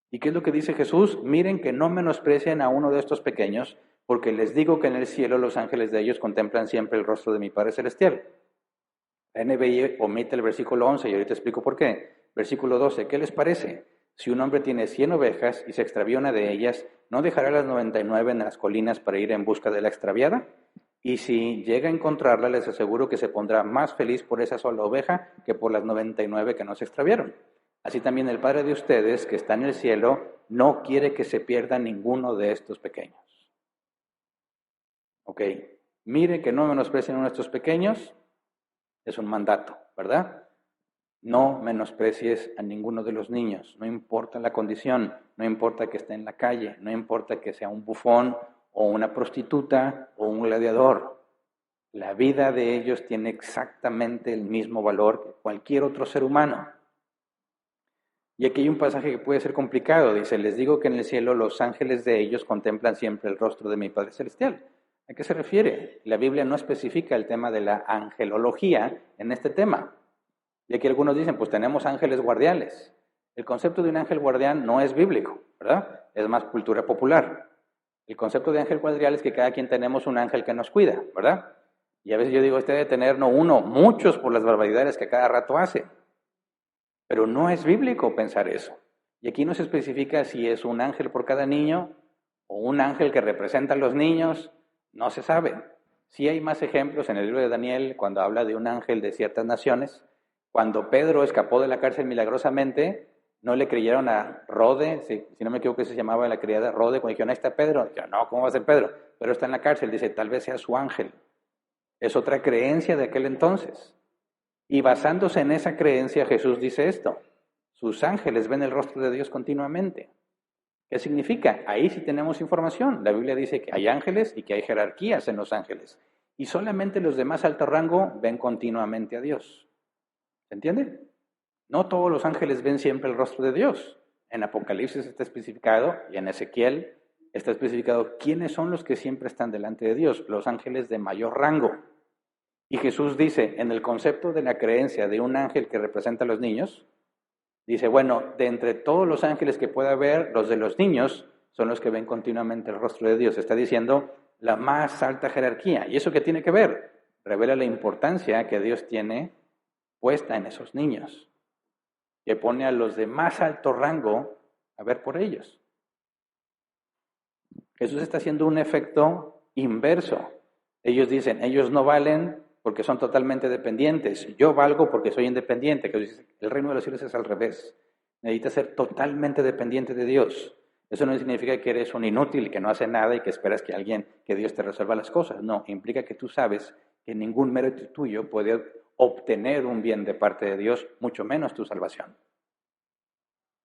Speaker 1: ¿Y qué es lo que dice Jesús? Miren que no menosprecien a uno de estos pequeños, porque les digo que en el cielo los ángeles de ellos contemplan siempre el rostro de mi Padre Celestial. La NBI omite el versículo 11 y ahorita explico por qué. Versículo 12, ¿qué les parece? Si un hombre tiene 100 ovejas y se extravía una de ellas, ¿no dejará las 99 en las colinas para ir en busca de la extraviada? Y si llega a encontrarla, les aseguro que se pondrá más feliz por esa sola oveja que por las 99 que no se extraviaron. Así también el Padre de ustedes, que está en el cielo, no quiere que se pierda ninguno de estos pequeños. Ok, miren que no menosprecien a nuestros pequeños, es un mandato, ¿verdad? No menosprecies a ninguno de los niños, no importa la condición, no importa que esté en la calle, no importa que sea un bufón o una prostituta o un gladiador. La vida de ellos tiene exactamente el mismo valor que cualquier otro ser humano. Y aquí hay un pasaje que puede ser complicado, dice, les digo que en el cielo los ángeles de ellos contemplan siempre el rostro de mi Padre Celestial. ¿A qué se refiere? La Biblia no especifica el tema de la angelología en este tema. Y aquí algunos dicen, pues tenemos ángeles guardianes. El concepto de un ángel guardián no es bíblico, ¿verdad? Es más cultura popular. El concepto de ángel guardián es que cada quien tenemos un ángel que nos cuida, ¿verdad? Y a veces yo digo, este debe tener no uno, muchos por las barbaridades que cada rato hace. Pero no es bíblico pensar eso. Y aquí no se especifica si es un ángel por cada niño o un ángel que representa a los niños, no se sabe. Sí hay más ejemplos en el libro de Daniel cuando habla de un ángel de ciertas naciones. Cuando Pedro escapó de la cárcel milagrosamente, no le creyeron a Rode, si no me equivoco, se llamaba la criada Rode, cuando dijeron, ahí está Pedro. Dijeron, no, ¿cómo va a ser Pedro? Pero está en la cárcel, dice, tal vez sea su ángel. Es otra creencia de aquel entonces. Y basándose en esa creencia, Jesús dice esto, sus ángeles ven el rostro de Dios continuamente. ¿Qué significa? Ahí sí tenemos información. La Biblia dice que hay ángeles y que hay jerarquías en los ángeles. Y solamente los de más alto rango ven continuamente a Dios. ¿Se entiende? No todos los ángeles ven siempre el rostro de Dios. En Apocalipsis está especificado, y en Ezequiel está especificado quiénes son los que siempre están delante de Dios, los ángeles de mayor rango. Y Jesús dice, en el concepto de la creencia de un ángel que representa a los niños, dice, bueno, de entre todos los ángeles que pueda haber, los de los niños son los que ven continuamente el rostro de Dios. Está diciendo la más alta jerarquía. ¿Y eso qué tiene que ver? Revela la importancia que Dios tiene puesta en esos niños, que pone a los de más alto rango a ver por ellos. Jesús está haciendo un efecto inverso. Ellos dicen, ellos no valen porque son totalmente dependientes. Yo valgo porque soy independiente. El reino de los cielos es al revés. Necesitas ser totalmente dependiente de Dios. Eso no significa que eres un inútil, que no hace nada y que esperas que Dios te resuelva las cosas. No, implica que tú sabes que ningún mérito tuyo puede obtener un bien de parte de Dios, mucho menos tu salvación.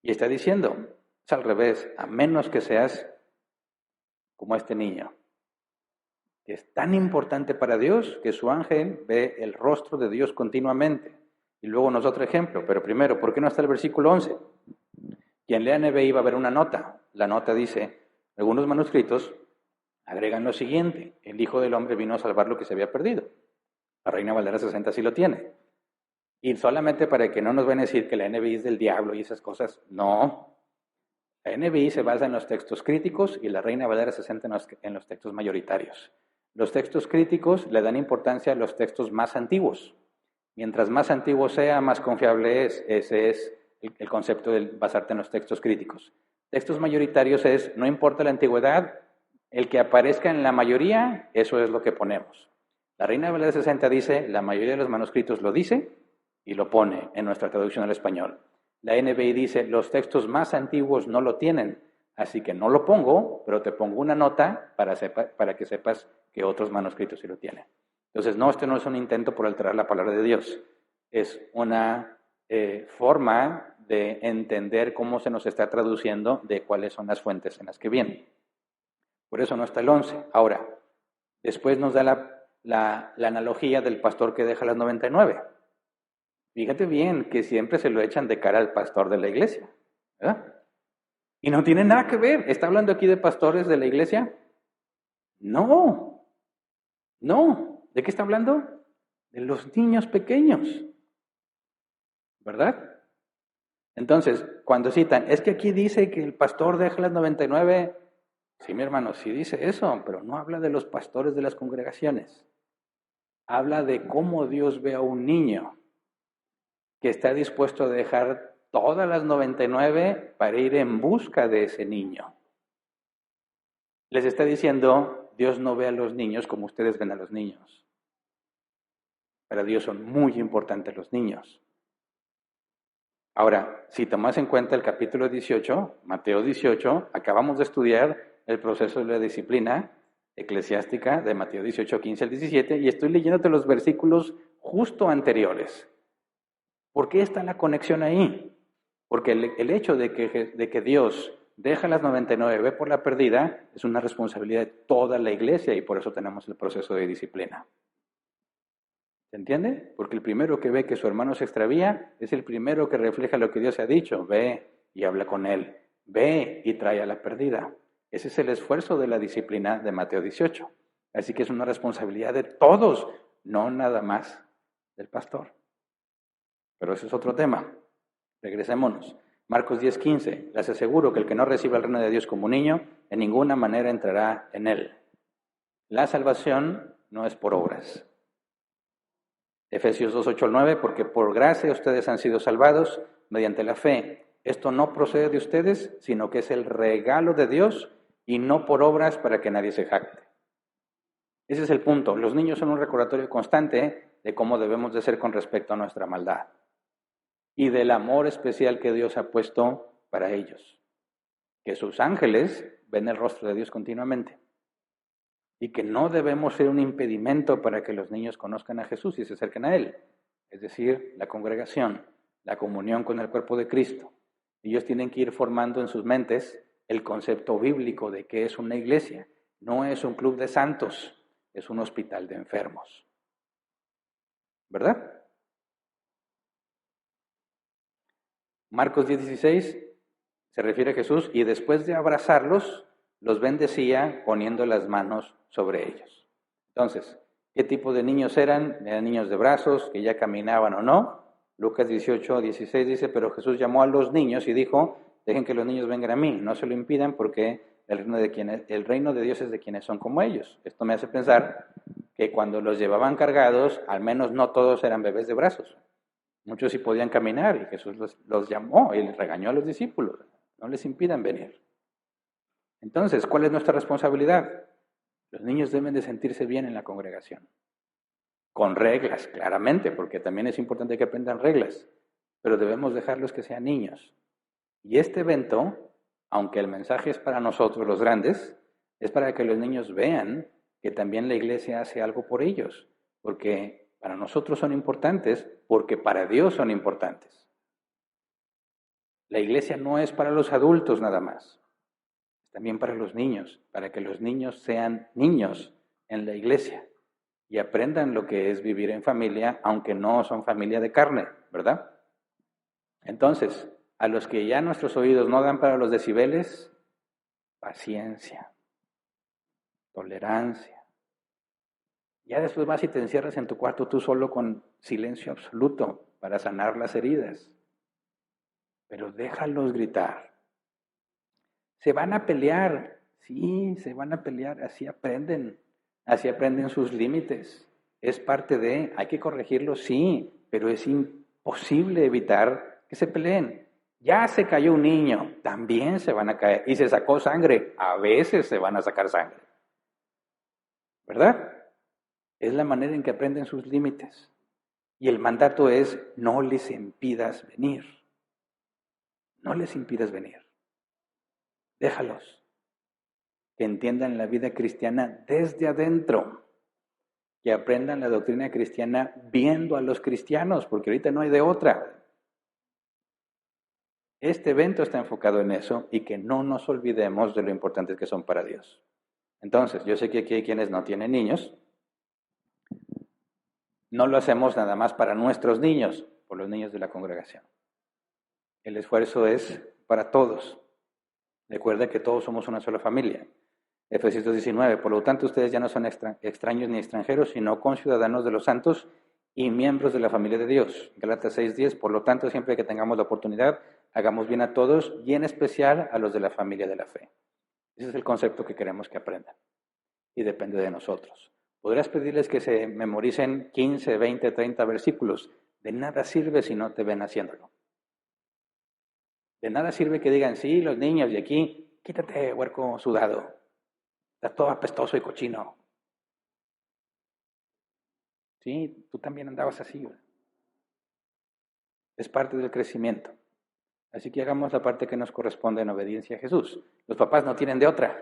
Speaker 1: Y está diciendo, es al revés, a menos que seas como este niño, que es tan importante para Dios que su ángel ve el rostro de Dios continuamente. Y luego nos da otro ejemplo, pero primero, ¿por qué no está el versículo 11? Quien lea NBI va a ver una nota. La nota dice, algunos manuscritos agregan lo siguiente, el Hijo del Hombre vino a salvar lo que se había perdido. La Reina Valera 60 sí lo tiene. Y solamente para que no nos vayan a decir que la NBI es del diablo y esas cosas, no. La NBI se basa en los textos críticos y la Reina Valera 60 en los textos mayoritarios. Los textos críticos le dan importancia a los textos más antiguos. Mientras más antiguo sea, más confiable es. Ese es el concepto de basarte en los textos críticos. Textos mayoritarios es, no importa la antigüedad, el que aparezca en la mayoría, eso es lo que ponemos. La Reina Valera 60 dice, la mayoría de los manuscritos lo dice y lo pone en nuestra traducción al español. La NBI dice, los textos más antiguos no lo tienen, así que no lo pongo, pero te pongo una nota para que sepas que otros manuscritos sí lo tienen. Entonces, no, este no es un intento por alterar la palabra de Dios, es una forma de entender cómo se nos está traduciendo de cuáles son las fuentes en las que viene. Por eso no está el 11. Ahora, después nos da la analogía del pastor que deja las 99. Fíjate bien que siempre se lo echan de cara al pastor de la iglesia, ¿verdad? Y no tiene nada que ver. ¿Está hablando aquí de pastores de la iglesia? No. ¿De qué está hablando? De los niños pequeños, ¿verdad? Entonces, cuando citan, es que aquí dice que el pastor deja las 99. Sí, mi hermano, sí dice eso, pero no habla de los pastores de las congregaciones. Habla de cómo Dios ve a un niño que está dispuesto a dejar todas las 99 para ir en busca de ese niño. Les está diciendo, Dios no ve a los niños como ustedes ven a los niños. Para Dios son muy importantes los niños. Ahora, si tomas en cuenta el capítulo 18, Mateo 18, acabamos de estudiar el proceso de la disciplina eclesiástica de Mateo 18, 15 al 17, y estoy leyéndote los versículos justo anteriores. ¿Por qué está la conexión ahí? Porque el hecho de que Dios deja las 99, ve por la perdida, es una responsabilidad de toda la iglesia y por eso tenemos el proceso de disciplina. ¿Se entiende? Porque el primero que ve que su hermano se extravía es el primero que refleja lo que Dios ha dicho. Ve y habla con él. Ve y trae a la perdida. Ese es el esfuerzo de la disciplina de Mateo 18. Así que es una responsabilidad de todos, no nada más del pastor. Pero ese es otro tema. Regresémonos. Marcos 10:15. Les aseguro que el que no reciba el reino de Dios como niño, en ninguna manera entrará en él. La salvación no es por obras. Efesios 2, 8 al 9, porque por gracia ustedes han sido salvados mediante la fe. Esto no procede de ustedes, sino que es el regalo de Dios y no por obras para que nadie se jacte. Ese es el punto. Los niños son un recordatorio constante de cómo debemos de ser con respecto a nuestra maldad y del amor especial que Dios ha puesto para ellos. Que sus ángeles ven el rostro de Dios continuamente. Y que no debemos ser un impedimento para que los niños conozcan a Jesús y se acerquen a Él. Es decir, la congregación, la comunión con el cuerpo de Cristo. Ellos tienen que ir formando en sus mentes el concepto bíblico de que es una iglesia. No es un club de santos, es un hospital de enfermos. ¿Verdad? Marcos 10:16 se refiere a Jesús y después de abrazarlos, los bendecía poniendo las manos sobre ellos. Entonces, ¿qué tipo de niños eran? ¿Eran niños de brazos que ya caminaban o no? Lucas 18:16 dice, pero Jesús llamó a los niños y dijo, dejen que los niños vengan a mí, no se lo impidan porque el reino de Dios es de quienes son como ellos. Esto me hace pensar que cuando los llevaban cargados, al menos no todos eran bebés de brazos. Muchos sí podían caminar y Jesús los llamó y les regañó a los discípulos. No les impidan venir. Entonces, ¿cuál es nuestra responsabilidad? Los niños deben de sentirse bien en la congregación. Con reglas, claramente, porque también es importante que aprendan reglas. Pero debemos dejarlos que sean niños. Y este evento, aunque el mensaje es para nosotros los grandes, es para que los niños vean que también la iglesia hace algo por ellos. Porque para nosotros son importantes, porque para Dios son importantes. La iglesia no es para los adultos nada más. También para los niños, para que los niños sean niños en la iglesia y aprendan lo que es vivir en familia, aunque no son familia de carne, ¿verdad? Entonces, a los que ya nuestros oídos no dan para los decibeles, paciencia, tolerancia. Ya después vas y te encierras en tu cuarto tú solo con silencio absoluto para sanar las heridas. Pero déjalos gritar. Se van a pelear, sí, se van a pelear, así aprenden sus límites. Es parte hay que corregirlos, sí, pero es imposible evitar que se peleen. Ya se cayó un niño, también se van a caer. Y se sacó sangre, a veces se van a sacar sangre. ¿Verdad? Es la manera en que aprenden sus límites. Y el mandato es, no les impidas venir. No les impidas venir. Déjalos. Que entiendan la vida cristiana desde adentro. Que aprendan la doctrina cristiana viendo a los cristianos, porque ahorita no hay de otra. Este evento está enfocado en eso y que no nos olvidemos de lo importantes que son para Dios. Entonces, yo sé que aquí hay quienes no tienen niños. No lo hacemos nada más para nuestros niños, por los niños de la congregación. El esfuerzo es para todos. Recuerda que todos somos una sola familia. Efesios 19, por lo tanto ustedes ya no son extraños ni extranjeros, sino conciudadanos de los santos y miembros de la familia de Dios. Gálatas 6:10, por lo tanto siempre que tengamos la oportunidad, hagamos bien a todos y en especial a los de la familia de la fe. Ese es el concepto que queremos que aprendan y depende de nosotros. Podrás pedirles que se memoricen 15, 20, 30 versículos. De nada sirve si no te ven haciéndolo. De nada sirve que digan, sí, los niños de aquí, quítate, huerco sudado. Está todo apestoso y cochino. Sí, tú también andabas así. Es parte del crecimiento. Así que hagamos la parte que nos corresponde en obediencia a Jesús. Los papás no tienen de otra.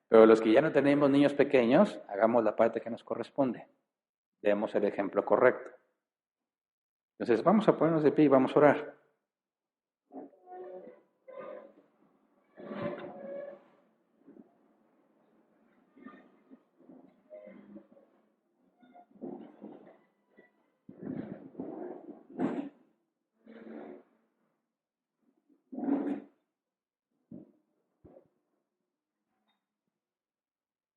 Speaker 1: Pero los que ya no tenemos niños pequeños, hagamos la parte que nos corresponde. Demos el ejemplo correcto. Entonces vamos a ponernos de pie y vamos a orar.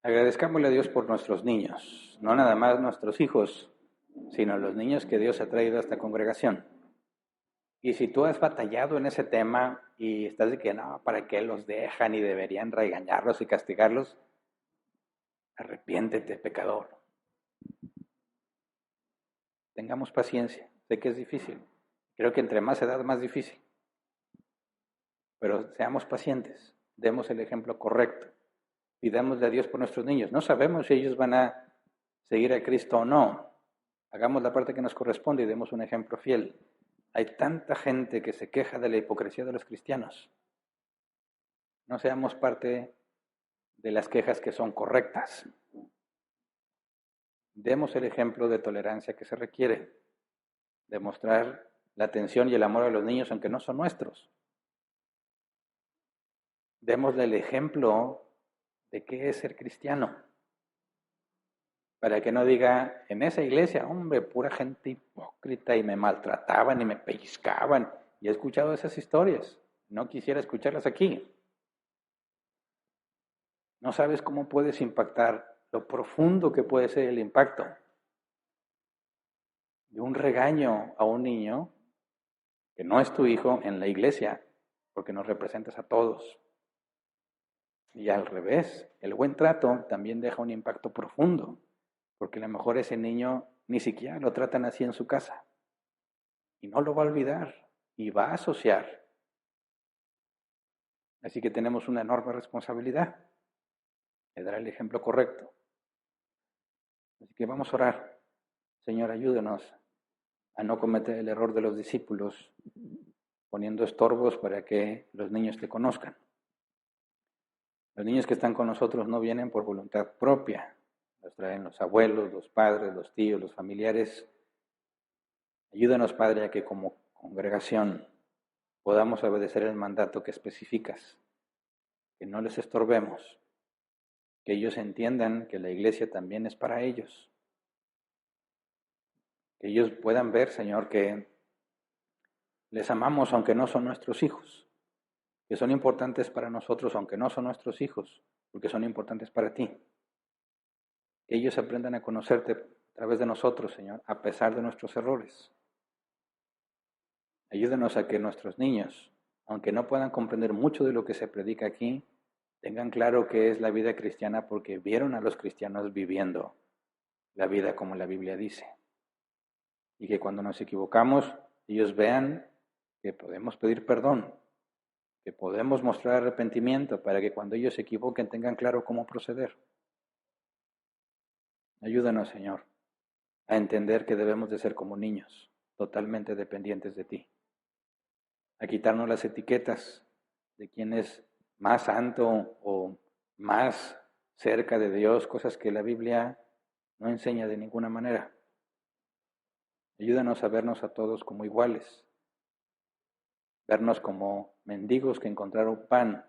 Speaker 1: Agradezcámosle a Dios por nuestros niños, no nada más nuestros hijos, sino los niños que Dios ha traído a esta congregación. Y si tú has batallado en ese tema y estás de que no, ¿para qué los dejan y deberían regañarlos y castigarlos? Arrepiéntete, pecador. Tengamos paciencia. Sé que es difícil. Creo que entre más edad, más difícil. Pero seamos pacientes. Demos el ejemplo correcto. Pidámosle a Dios por nuestros niños. No sabemos si ellos van a seguir a Cristo o no. Hagamos la parte que nos corresponde y demos un ejemplo fiel. Hay tanta gente que se queja de la hipocresía de los cristianos. No seamos parte de las quejas que son correctas. Demos el ejemplo de tolerancia que se requiere. Demostrar la atención y el amor a los niños aunque no son nuestros. Démosle el ejemplo de qué es ser cristiano. Para que no diga, en esa iglesia, hombre, pura gente hipócrita y me maltrataban y me pellizcaban. Y he escuchado esas historias. No quisiera escucharlas aquí. No sabes cómo puedes impactar, lo profundo que puede ser el impacto de un regaño a un niño que no es tu hijo en la iglesia, porque nos representas a todos. Y al revés, el buen trato también deja un impacto profundo, porque a lo mejor ese niño ni siquiera lo tratan así en su casa. Y no lo va a olvidar, y va a asociar. Así que tenemos una enorme responsabilidad de dar el ejemplo correcto. Así que vamos a orar. Señor, ayúdenos a no cometer el error de los discípulos, poniendo estorbos para que los niños te conozcan. Los niños que están con nosotros no vienen por voluntad propia, los traen los abuelos, los padres, los tíos, los familiares. Ayúdanos, Padre, a que como congregación podamos obedecer el mandato que especificas, que no les estorbemos, que ellos entiendan que la iglesia también es para ellos, que ellos puedan ver, Señor, que les amamos aunque no son nuestros hijos, que son importantes para nosotros aunque no son nuestros hijos, porque son importantes para ti. Que ellos aprendan a conocerte a través de nosotros, Señor, a pesar de nuestros errores. Ayúdanos a que nuestros niños, aunque no puedan comprender mucho de lo que se predica aquí, tengan claro qué es la vida cristiana porque vieron a los cristianos viviendo la vida como la Biblia dice. Y que cuando nos equivocamos, ellos vean que podemos pedir perdón, que podemos mostrar arrepentimiento para que cuando ellos se equivoquen tengan claro cómo proceder. Ayúdanos, Señor, a entender que debemos de ser como niños, totalmente dependientes de ti. A quitarnos las etiquetas de quién es más santo o más cerca de Dios, cosas que la Biblia no enseña de ninguna manera. Ayúdanos a vernos a todos como iguales, vernos como mendigos que encontraron pan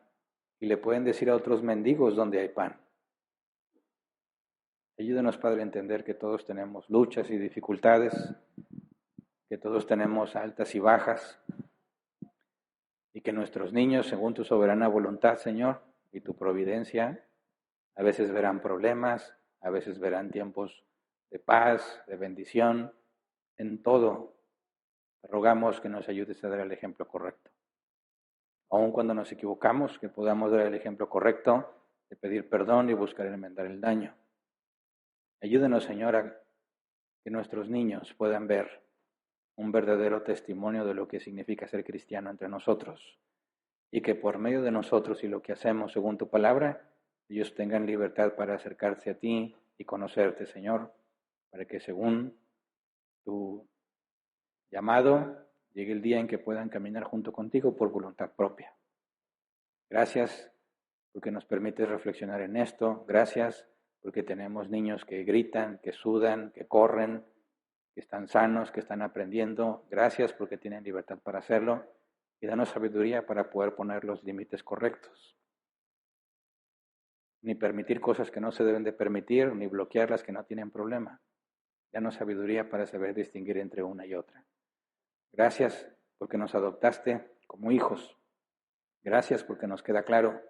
Speaker 1: y le pueden decir a otros mendigos dónde hay pan. Ayúdanos, Padre, a entender que todos tenemos luchas y dificultades, que todos tenemos altas y bajas, y que nuestros niños, según tu soberana voluntad, Señor, y tu providencia, a veces verán problemas, a veces verán tiempos de paz, de bendición, en todo. Te rogamos que nos ayudes a dar el ejemplo correcto. Aun cuando nos equivocamos, que podamos dar el ejemplo correcto de pedir perdón y buscar enmendar el daño. Ayúdenos, Señor, a que nuestros niños puedan ver un verdadero testimonio de lo que significa ser cristiano entre nosotros y que por medio de nosotros y lo que hacemos según tu palabra, ellos tengan libertad para acercarse a ti y conocerte, Señor, para que según tu llamado llegue el día en que puedan caminar junto contigo por voluntad propia. Gracias porque nos permites reflexionar en esto. Gracias porque tenemos niños que gritan, que sudan, que corren, que están sanos, que están aprendiendo. Gracias porque tienen libertad para hacerlo. Y danos sabiduría para poder poner los límites correctos. Ni permitir cosas que no se deben de permitir, ni bloquear las que no tienen problema. Danos sabiduría para saber distinguir entre una y otra. Gracias porque nos adoptaste como hijos. Gracias porque nos queda claro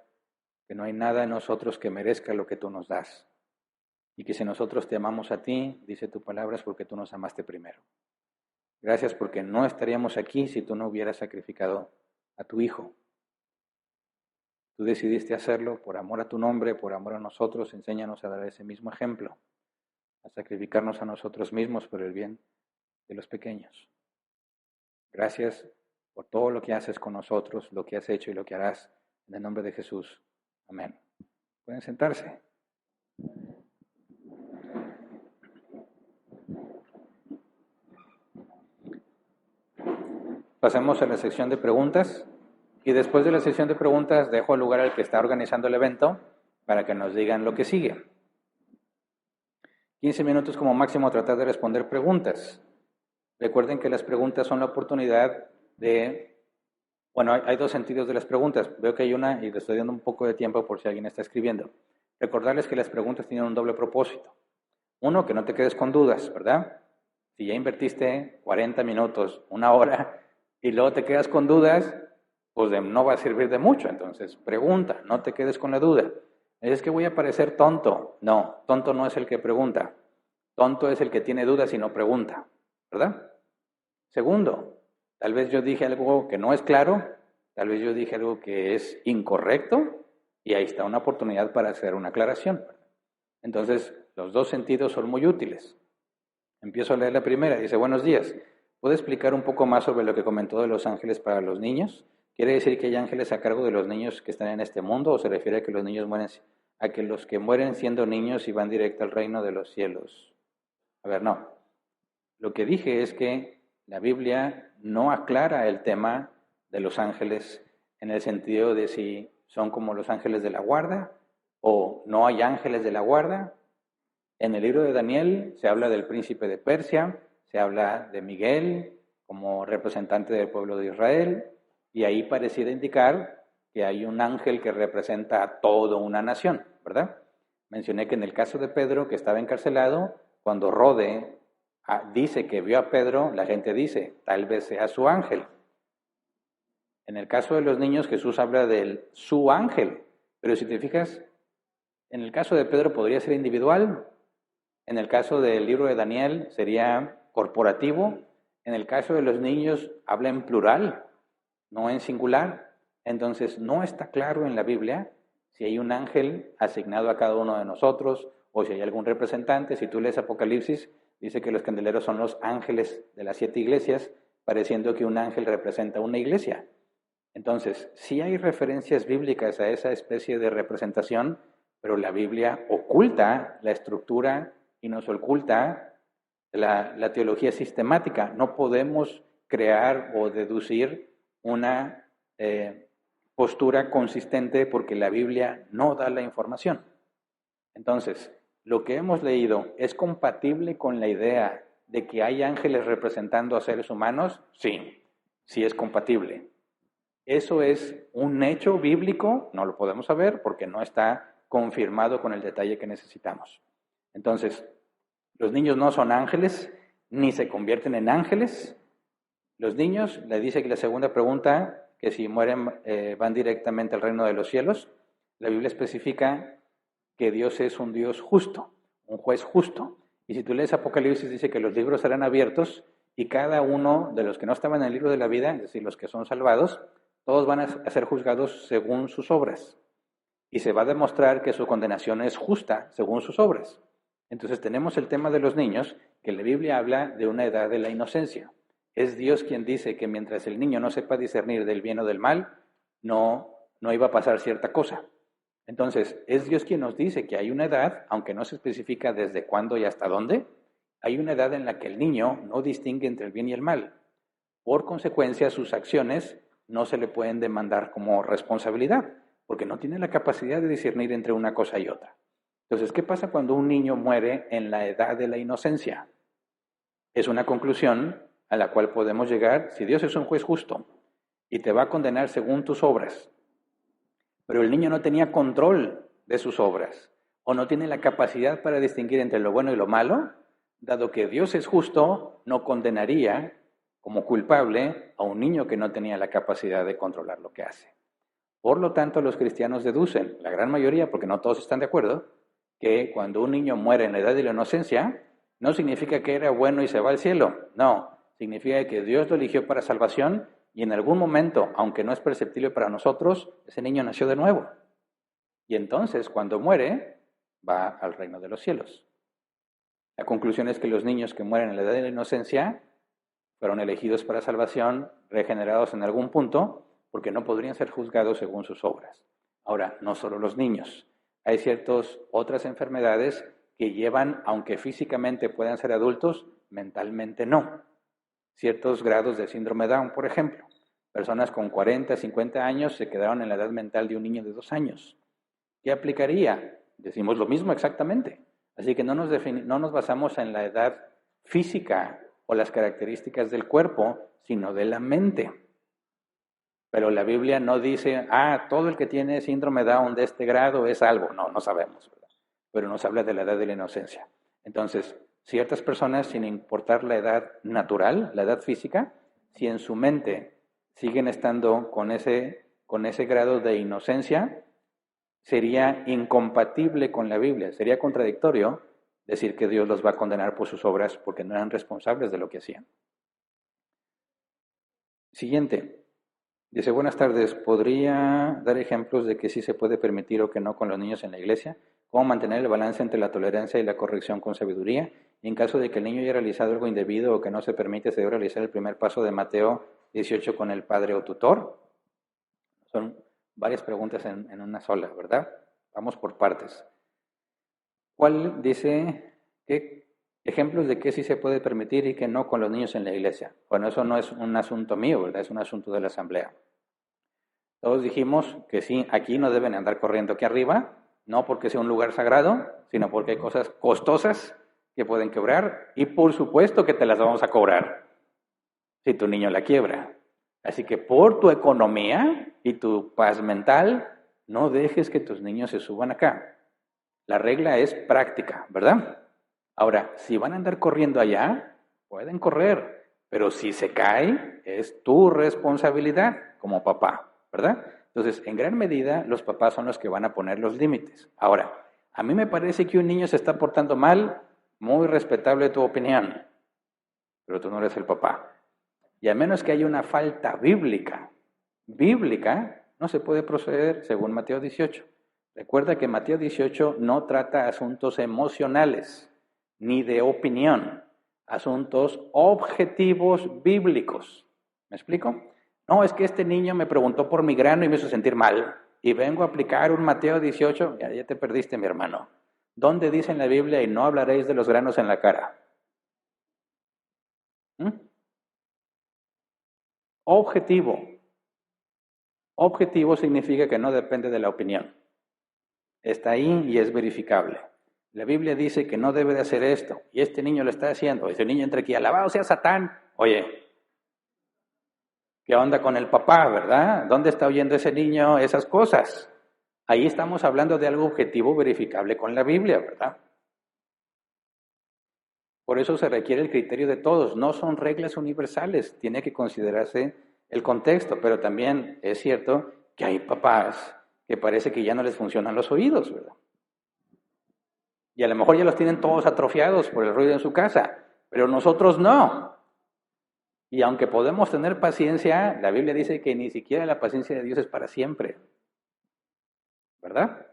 Speaker 1: que no hay nada en nosotros que merezca lo que tú nos das. Y que si nosotros te amamos a ti, dice tu palabra, es porque tú nos amaste primero. Gracias porque no estaríamos aquí si tú no hubieras sacrificado a tu Hijo. Tú decidiste hacerlo por amor a tu nombre, por amor a nosotros. Enséñanos a dar ese mismo ejemplo, a sacrificarnos a nosotros mismos por el bien de los pequeños. Gracias por todo lo que haces con nosotros, lo que has hecho y lo que harás. En el nombre de Jesús. Amén. Pueden sentarse. Pasemos a la sección de preguntas y después de la sección de preguntas dejo lugar al que está organizando el evento para que nos digan lo que sigue. 15 minutos como máximo a tratar de responder preguntas. Recuerden que las preguntas son la oportunidad de... Bueno, hay dos sentidos de las preguntas. Veo que hay una y le estoy dando un poco de tiempo por si alguien está escribiendo. Recordarles que las preguntas tienen un doble propósito. Uno, que no te quedes con dudas, ¿verdad? Si ya invertiste 40 minutos, una hora, y luego te quedas con dudas, pues no va a servir de mucho. Entonces, pregunta, no te quedes con la duda. Es que voy a parecer tonto. No, tonto no es el que pregunta. Tonto es el que tiene dudas y no pregunta, ¿verdad? Segundo, tal vez yo dije algo que no es claro, tal vez yo dije algo que es incorrecto, y ahí está una oportunidad para hacer una aclaración. Entonces, los dos sentidos son muy útiles. Empiezo a leer la primera, dice, buenos días. ¿Puede explicar un poco más sobre lo que comentó de los ángeles para los niños? ¿Quiere decir que hay ángeles a cargo de los niños que están en este mundo o se refiere a que los niños mueren, a que los que mueren siendo niños y van directo al reino de los cielos? A ver, no. Lo que dije es que la Biblia no aclara el tema de los ángeles en el sentido de si son como los ángeles de la guarda o no hay ángeles de la guarda. En el libro de Daniel se habla del príncipe de Persia, se habla de Miguel como representante del pueblo de Israel, y ahí pareciera indicar que hay un ángel que representa a toda una nación, ¿verdad? Mencioné que en el caso de Pedro, que estaba encarcelado, cuando Rode dice que vio a Pedro, la gente dice, tal vez sea su ángel. En el caso de los niños, Jesús habla del su ángel, pero si te fijas, en el caso de Pedro podría ser individual. En el caso del libro de Daniel sería corporativo. En el caso de los niños habla en plural, no en singular. Entonces no está claro en la Biblia si hay un ángel asignado a cada uno de nosotros o si hay algún representante. Si tú lees Apocalipsis, dice que los candeleros son los ángeles de las 7 iglesias pareciendo que un ángel representa una iglesia. Entonces, sí hay referencias bíblicas a esa especie de representación, pero la Biblia oculta la estructura y nos oculta la teología sistemática. No podemos crear o deducir una postura consistente porque la Biblia no da la información. Entonces, lo que hemos leído es compatible con la idea de que hay ángeles representando a seres humanos. Sí, sí es compatible. ¿Eso es un hecho bíblico? No lo podemos saber porque no está confirmado con el detalle que necesitamos. Entonces, los niños no son ángeles, ni se convierten en ángeles. Los niños, le dice que la segunda pregunta, que si mueren van directamente al reino de los cielos. La Biblia especifica que Dios es un Dios justo, un juez justo. Y si tú lees Apocalipsis, dice que los libros serán abiertos y cada uno de los que no estaban en el libro de la vida, es decir, los que son salvados, todos van a ser juzgados según sus obras. Y se va a demostrar que su condenación es justa según sus obras. Entonces tenemos el tema de los niños, que la Biblia habla de una edad de la inocencia. Es Dios quien dice que mientras el niño no sepa discernir del bien o del mal, no iba a pasar cierta cosa. Entonces, es Dios quien nos dice que hay una edad, aunque no se especifica desde cuándo y hasta dónde, hay una edad en la que el niño no distingue entre el bien y el mal. Por consecuencia, sus acciones no se le pueden demandar como responsabilidad, porque no tiene la capacidad de discernir entre una cosa y otra. Entonces, ¿qué pasa cuando un niño muere en la edad de la inocencia? Es una conclusión a la cual podemos llegar si Dios es un juez justo y te va a condenar según tus obras. Pero el niño no tenía control de sus obras o no tiene la capacidad para distinguir entre lo bueno y lo malo, dado que Dios es justo, no condenaría como culpable a un niño que no tenía la capacidad de controlar lo que hace. Por lo tanto, los cristianos deducen, la gran mayoría, porque no todos están de acuerdo, que cuando un niño muere en la edad de la inocencia, no significa que era bueno y se va al cielo. No, significa que Dios lo eligió para salvación y en algún momento, aunque no es perceptible para nosotros, ese niño nació de nuevo. Y entonces, cuando muere, va al reino de los cielos. La conclusión es que los niños que mueren en la edad de la inocencia fueron elegidos para salvación, regenerados en algún punto, porque no podrían ser juzgados según sus obras. Ahora, no solo los niños. Hay ciertas otras enfermedades que llevan, aunque físicamente puedan ser adultos, mentalmente no. Ciertos grados de síndrome Down, por ejemplo. Personas con 40, 50 años se quedaron en la edad mental de un niño de 2 años. ¿Qué aplicaría? Decimos lo mismo exactamente. Así que no nos basamos en la edad física o las características del cuerpo, sino de la mente. Pero la Biblia no dice, todo el que tiene síndrome Down de este grado es salvo. No sabemos, ¿verdad? Pero nos habla de la edad de la inocencia. Entonces, ciertas personas, sin importar la edad natural, la edad física, si en su mente siguen estando con ese grado de inocencia, sería incompatible con la Biblia, sería contradictorio decir que Dios los va a condenar por sus obras porque no eran responsables de lo que hacían. Siguiente. Dice, buenas tardes, ¿podría dar ejemplos de que sí se puede permitir o que no con los niños en la iglesia? ¿Cómo mantener el balance entre la tolerancia y la corrección con sabiduría? Y en caso de que el niño haya realizado algo indebido o que no se permite, ¿se debe realizar el primer paso de Mateo 18 con el padre o tutor? Son varias preguntas en una sola, ¿verdad? Vamos por partes. ¿Cuál dice qué ejemplos de qué sí se puede permitir y qué no con los niños en la iglesia? Bueno, eso no es un asunto mío, ¿verdad? Es un asunto de la asamblea. Todos dijimos que sí, aquí no deben andar corriendo aquí arriba, no porque sea un lugar sagrado, sino porque hay cosas costosas que pueden quebrar y por supuesto que te las vamos a cobrar si tu niño la quiebra. Así que por tu economía y tu paz mental, no dejes que tus niños se suban acá. La regla es práctica, ¿verdad? Ahora, si van a andar corriendo allá, pueden correr, pero si se cae, es tu responsabilidad como papá, ¿verdad? Entonces, en gran medida, los papás son los que van a poner los límites. Ahora, a mí me parece que un niño se está portando mal, muy respetable tu opinión, pero tú no eres el papá. Y a menos que haya una falta bíblica, no se puede proceder según Mateo 18. Recuerda que Mateo 18 no trata asuntos emocionales, ni de opinión. asuntos objetivos bíblicos. ¿Me explico? No, es que este niño me preguntó por mi grano y me hizo sentir mal. Y vengo a aplicar un Mateo 18. Ya te perdiste, mi hermano. ¿Dónde dice en la Biblia y no hablaréis de los granos en la cara? ¿Mm? Objetivo. Objetivo significa que no depende de la opinión. Está ahí y es verificable. La Biblia dice que no debe de hacer esto, y este niño lo está haciendo. Ese niño entra aquí, alabado sea Satán. Oye, ¿qué onda con el papá, verdad? ¿Dónde está oyendo ese niño esas cosas? Ahí estamos hablando de algo objetivo verificable con la Biblia, ¿verdad? Por eso se requiere el criterio de todos. No son reglas universales, tiene que considerarse el contexto, pero también es cierto que hay papás que parece que ya no les funcionan los oídos, ¿verdad? Y a lo mejor ya los tienen todos atrofiados por el ruido en su casa, pero nosotros no. Y aunque podemos tener paciencia, la Biblia dice que ni siquiera la paciencia de Dios es para siempre, ¿verdad?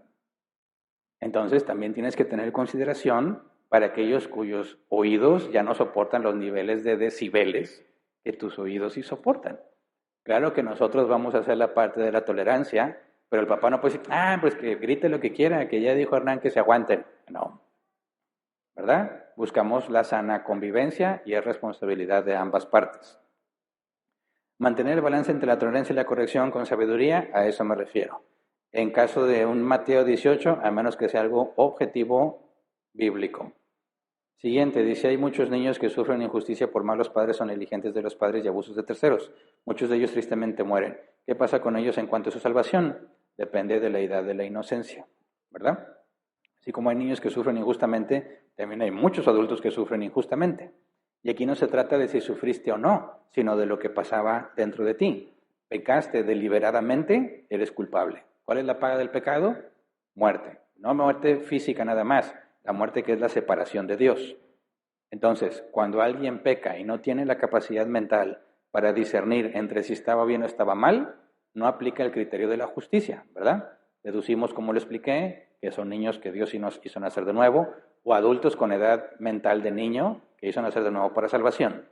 Speaker 1: Entonces también tienes que tener consideración para aquellos cuyos oídos ya no soportan los niveles de decibeles que tus oídos sí soportan. Claro que nosotros vamos a hacer la parte de la tolerancia, pero el papá no puede decir, pues que grite lo que quiera, que ya dijo Hernán que se aguanten. No, ¿verdad? Buscamos la sana convivencia y es responsabilidad de ambas partes. Mantener el balance entre la tolerancia y la corrección con sabiduría, a eso me refiero. En caso de un Mateo 18, a menos que sea algo objetivo bíblico. Siguiente, dice, hay muchos niños que sufren injusticia por malos padres o negligentes de los padres y abusos de terceros. Muchos de ellos tristemente mueren. ¿Qué pasa con ellos en cuanto a su salvación? Depende de la edad de la inocencia, ¿verdad? Así como hay niños que sufren injustamente, también hay muchos adultos que sufren injustamente. Y aquí no se trata de si sufriste o no, sino de lo que pasaba dentro de ti. Pecaste deliberadamente, eres culpable. ¿Cuál es la paga del pecado? Muerte. No muerte física nada más, la muerte que es la separación de Dios. Entonces, cuando alguien peca y no tiene la capacidad mental para discernir entre si estaba bien o estaba mal, no aplica el criterio de la justicia, ¿verdad? Deducimos, como lo expliqué, que son niños que Dios hizo nacer de nuevo, o adultos con edad mental de niño que hizo nacer de nuevo para salvación.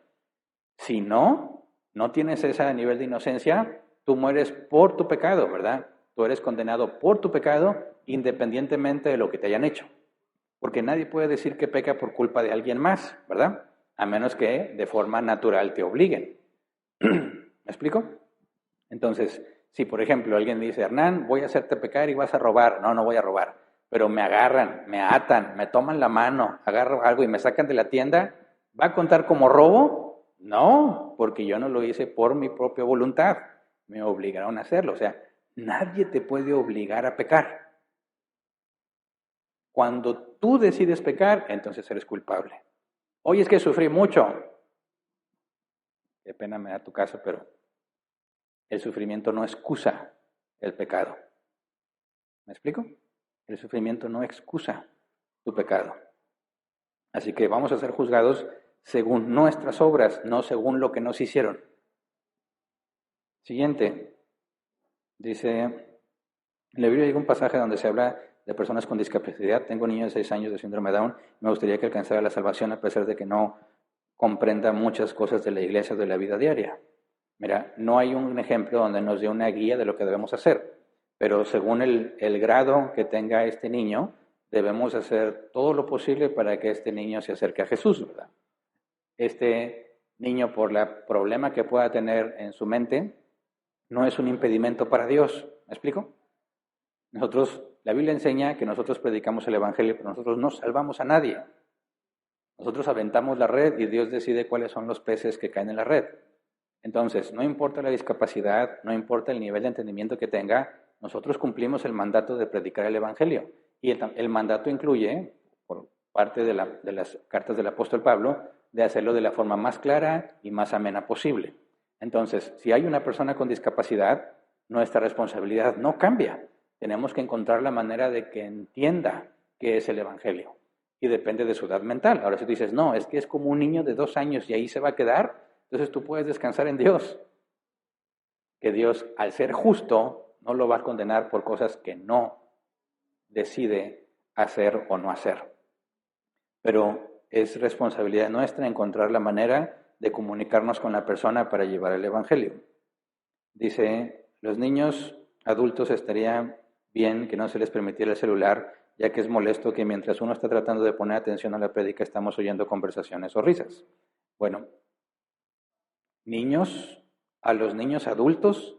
Speaker 1: Si no tienes ese nivel de inocencia, tú mueres por tu pecado, ¿verdad? Tú eres condenado por tu pecado independientemente de lo que te hayan hecho. Porque nadie puede decir que peca por culpa de alguien más, ¿verdad? A menos que de forma natural te obliguen. ¿Me explico? Entonces, si por ejemplo alguien dice, Hernán, voy a hacerte pecar y vas a robar. No voy a robar. Pero me agarran, me atan, me toman la mano, agarro algo y me sacan de la tienda, ¿va a contar como robo? No, porque yo no lo hice por mi propia voluntad. Me obligaron a hacerlo. O sea, nadie te puede obligar a pecar. Cuando tú decides pecar, entonces eres culpable. Oye, es que sufrí mucho. Qué pena me da tu caso, pero el sufrimiento no excusa el pecado. ¿Me explico? El sufrimiento no excusa tu pecado. Así que vamos a ser juzgados según nuestras obras, no según lo que nos hicieron. Siguiente. Dice, en la Biblia hay un pasaje donde se habla de personas con discapacidad. Tengo un niño de 6 años de síndrome de Down. Me gustaría que alcanzara la salvación a pesar de que no comprenda muchas cosas de la iglesia o de la vida diaria. Mira, no hay un ejemplo donde nos dé una guía de lo que debemos hacer, pero según el grado que tenga este niño, debemos hacer todo lo posible para que este niño se acerque a Jesús, ¿verdad? Este niño, por el problema que pueda tener en su mente, no es un impedimento para Dios. ¿Me explico? La Biblia enseña que nosotros predicamos el Evangelio, pero nosotros no salvamos a nadie. Nosotros aventamos la red y Dios decide cuáles son los peces que caen en la red. Entonces, no importa la discapacidad, no importa el nivel de entendimiento que tenga, nosotros cumplimos el mandato de predicar el Evangelio. Y el mandato incluye, por parte de las cartas del apóstol Pablo, de hacerlo de la forma más clara y más amena posible. Entonces, si hay una persona con discapacidad, nuestra responsabilidad no cambia. Tenemos que encontrar la manera de que entienda qué es el Evangelio. Y depende de su edad mental. Ahora si tú dices, no, es que es como un niño de 2 años y ahí se va a quedar, entonces tú puedes descansar en Dios. Que Dios, al ser justo, no lo va a condenar por cosas que no decide hacer o no hacer. Pero es responsabilidad nuestra encontrar la manera de comunicarnos con la persona para llevar el Evangelio. Dice, los niños adultos estaría bien que no se les permitiera el celular, ya que es molesto que mientras uno está tratando de poner atención a la prédica estamos oyendo conversaciones o risas. Bueno, a los niños adultos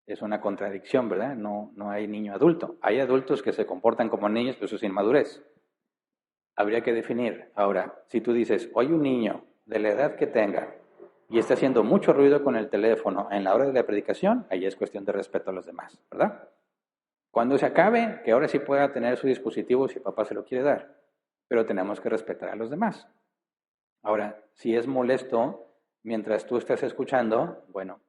Speaker 1: es una contradicción, ¿verdad? No hay niño adulto. Hay adultos que se comportan como niños, pero eso es inmadurez. Habría que definir. Ahora, si tú dices, hoy un niño de la edad que tenga y está haciendo mucho ruido con el teléfono en la hora de la predicación, ahí es cuestión de respeto a los demás, ¿verdad? Cuando se acabe, que ahora sí pueda tener su dispositivo si papá se lo quiere dar, pero tenemos que respetar a los demás. Ahora, si es molesto mientras tú estás escuchando, bueno,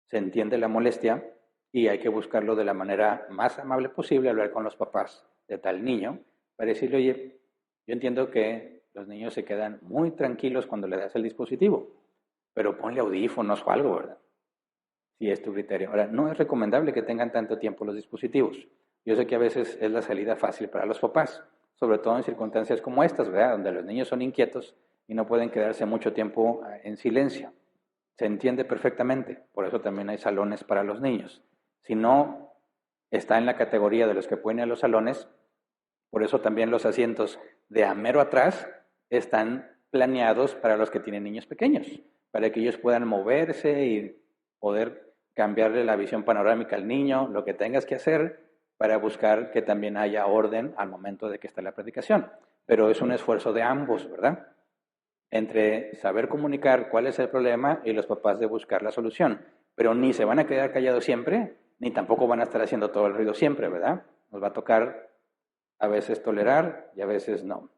Speaker 1: se entiende la molestia y hay que buscarlo de la manera más amable posible, hablar con los papás de tal niño, para decirle, oye, yo entiendo que los niños se quedan muy tranquilos cuando le das el dispositivo, pero ponle audífonos o algo, ¿verdad? Si es tu criterio. Ahora, no es recomendable que tengan tanto tiempo los dispositivos. Yo sé que a veces es la salida fácil para los papás, sobre todo en circunstancias como estas, ¿verdad? Donde los niños son inquietos y no pueden quedarse mucho tiempo en silencio. Se entiende perfectamente, por eso también hay salones para los niños. Si no está en la categoría de los que pueden ir a los salones, por eso también los asientos de a mero atrás están planeados para los que tienen niños pequeños, para que ellos puedan moverse y poder cambiarle la visión panorámica al niño, lo que tengas que hacer para buscar que también haya orden al momento de que está la predicación. Pero es un esfuerzo de ambos, ¿verdad? Entre saber comunicar cuál es el problema y los papás de buscar la solución. Pero ni se van a quedar callados siempre, ni tampoco van a estar haciendo todo el ruido siempre, ¿verdad? Nos va a tocar a veces tolerar y a veces no.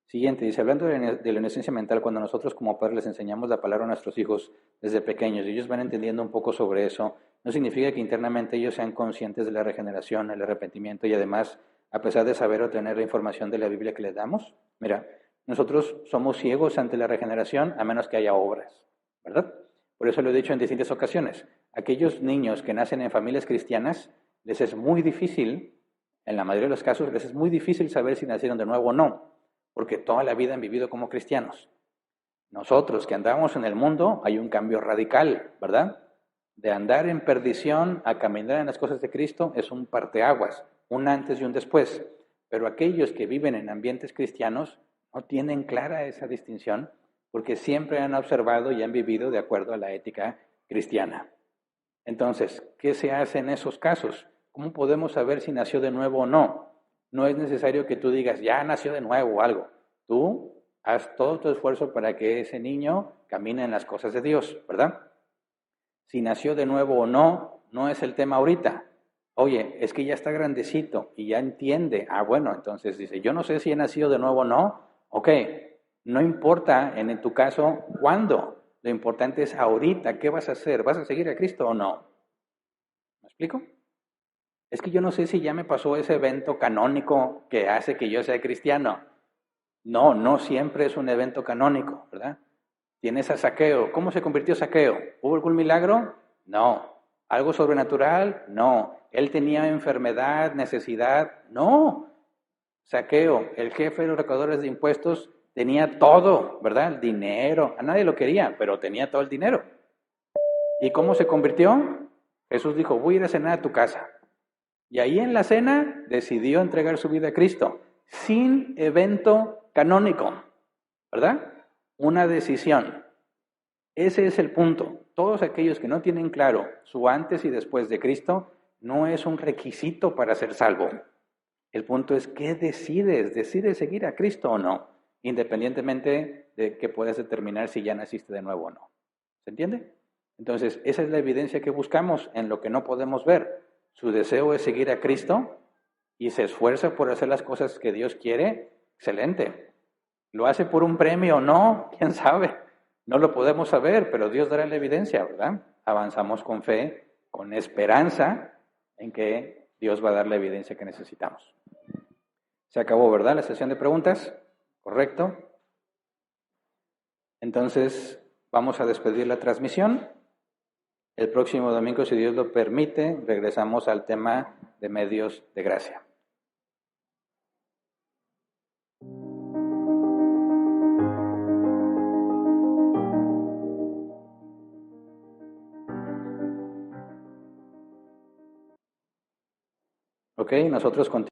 Speaker 1: Siguiente, dice, hablando de la inocencia mental, cuando nosotros como padres les enseñamos la palabra a nuestros hijos desde pequeños y ellos van entendiendo un poco sobre eso, no significa que internamente ellos sean conscientes de la regeneración, el arrepentimiento y además, a pesar de saber o tener la información de la Biblia que les damos. Mira, nosotros somos ciegos ante la regeneración a menos que haya obras, ¿verdad? Por eso lo he dicho en distintas ocasiones. Aquellos niños que nacen en familias cristianas, les es muy difícil, en la mayoría de los casos, les es muy difícil saber si nacieron de nuevo o no, porque toda la vida han vivido como cristianos. Nosotros que andamos en el mundo, hay un cambio radical, ¿verdad? De andar en perdición a caminar en las cosas de Cristo es un parteaguas, un antes y un después. Pero aquellos que viven en ambientes cristianos no tienen clara esa distinción porque siempre han observado y han vivido de acuerdo a la ética cristiana. Entonces, ¿qué se hace en esos casos? ¿Cómo podemos saber si nació de nuevo o no? No es necesario que tú digas, ya nació de nuevo o algo. Tú haz todo tu esfuerzo para que ese niño camine en las cosas de Dios, ¿verdad? Si nació de nuevo o no, no es el tema ahorita. Oye, es que ya está grandecito y ya entiende. Ah, bueno, entonces dice, yo no sé si he nacido de nuevo o no. Ok, no importa en tu caso cuándo. Lo importante es ahorita, ¿qué vas a hacer? ¿Vas a seguir a Cristo o no? ¿Me explico? Es que yo no sé si ya me pasó ese evento canónico que hace que yo sea cristiano. No siempre es un evento canónico, ¿verdad? Tienes a Zaqueo. ¿Cómo se convirtió Zaqueo? ¿Hubo algún milagro? No. ¿Algo sobrenatural? No. ¿Él tenía enfermedad, necesidad? No. Zaqueo, el jefe de los recaudadores de impuestos, tenía todo, ¿verdad? El dinero. A nadie lo quería, pero tenía todo el dinero. ¿Y cómo se convirtió? Jesús dijo, voy a ir a cenar a tu casa. Y ahí en la cena decidió entregar su vida a Cristo, sin evento canónico, ¿verdad? Una decisión. Ese es el punto. Todos aquellos que no tienen claro su antes y después de Cristo, no es un requisito para ser salvo. El punto es, ¿qué decides? ¿Decides seguir a Cristo o no? Independientemente de que puedas determinar si ya naciste de nuevo o no. ¿Se entiende? Entonces, esa es la evidencia que buscamos en lo que no podemos ver. Su deseo es seguir a Cristo y se esfuerza por hacer las cosas que Dios quiere. Excelente. ¿Lo hace por un premio o no? ¿Quién sabe? No lo podemos saber, pero Dios dará la evidencia, ¿verdad? Avanzamos con fe, con esperanza en que Dios va a dar la evidencia que necesitamos. Se acabó, ¿verdad? La sesión de preguntas. ¿Correcto? Entonces, vamos a despedir la transmisión. El próximo domingo, si Dios lo permite, regresamos al tema de medios de gracia. Ok, nosotros continuamos.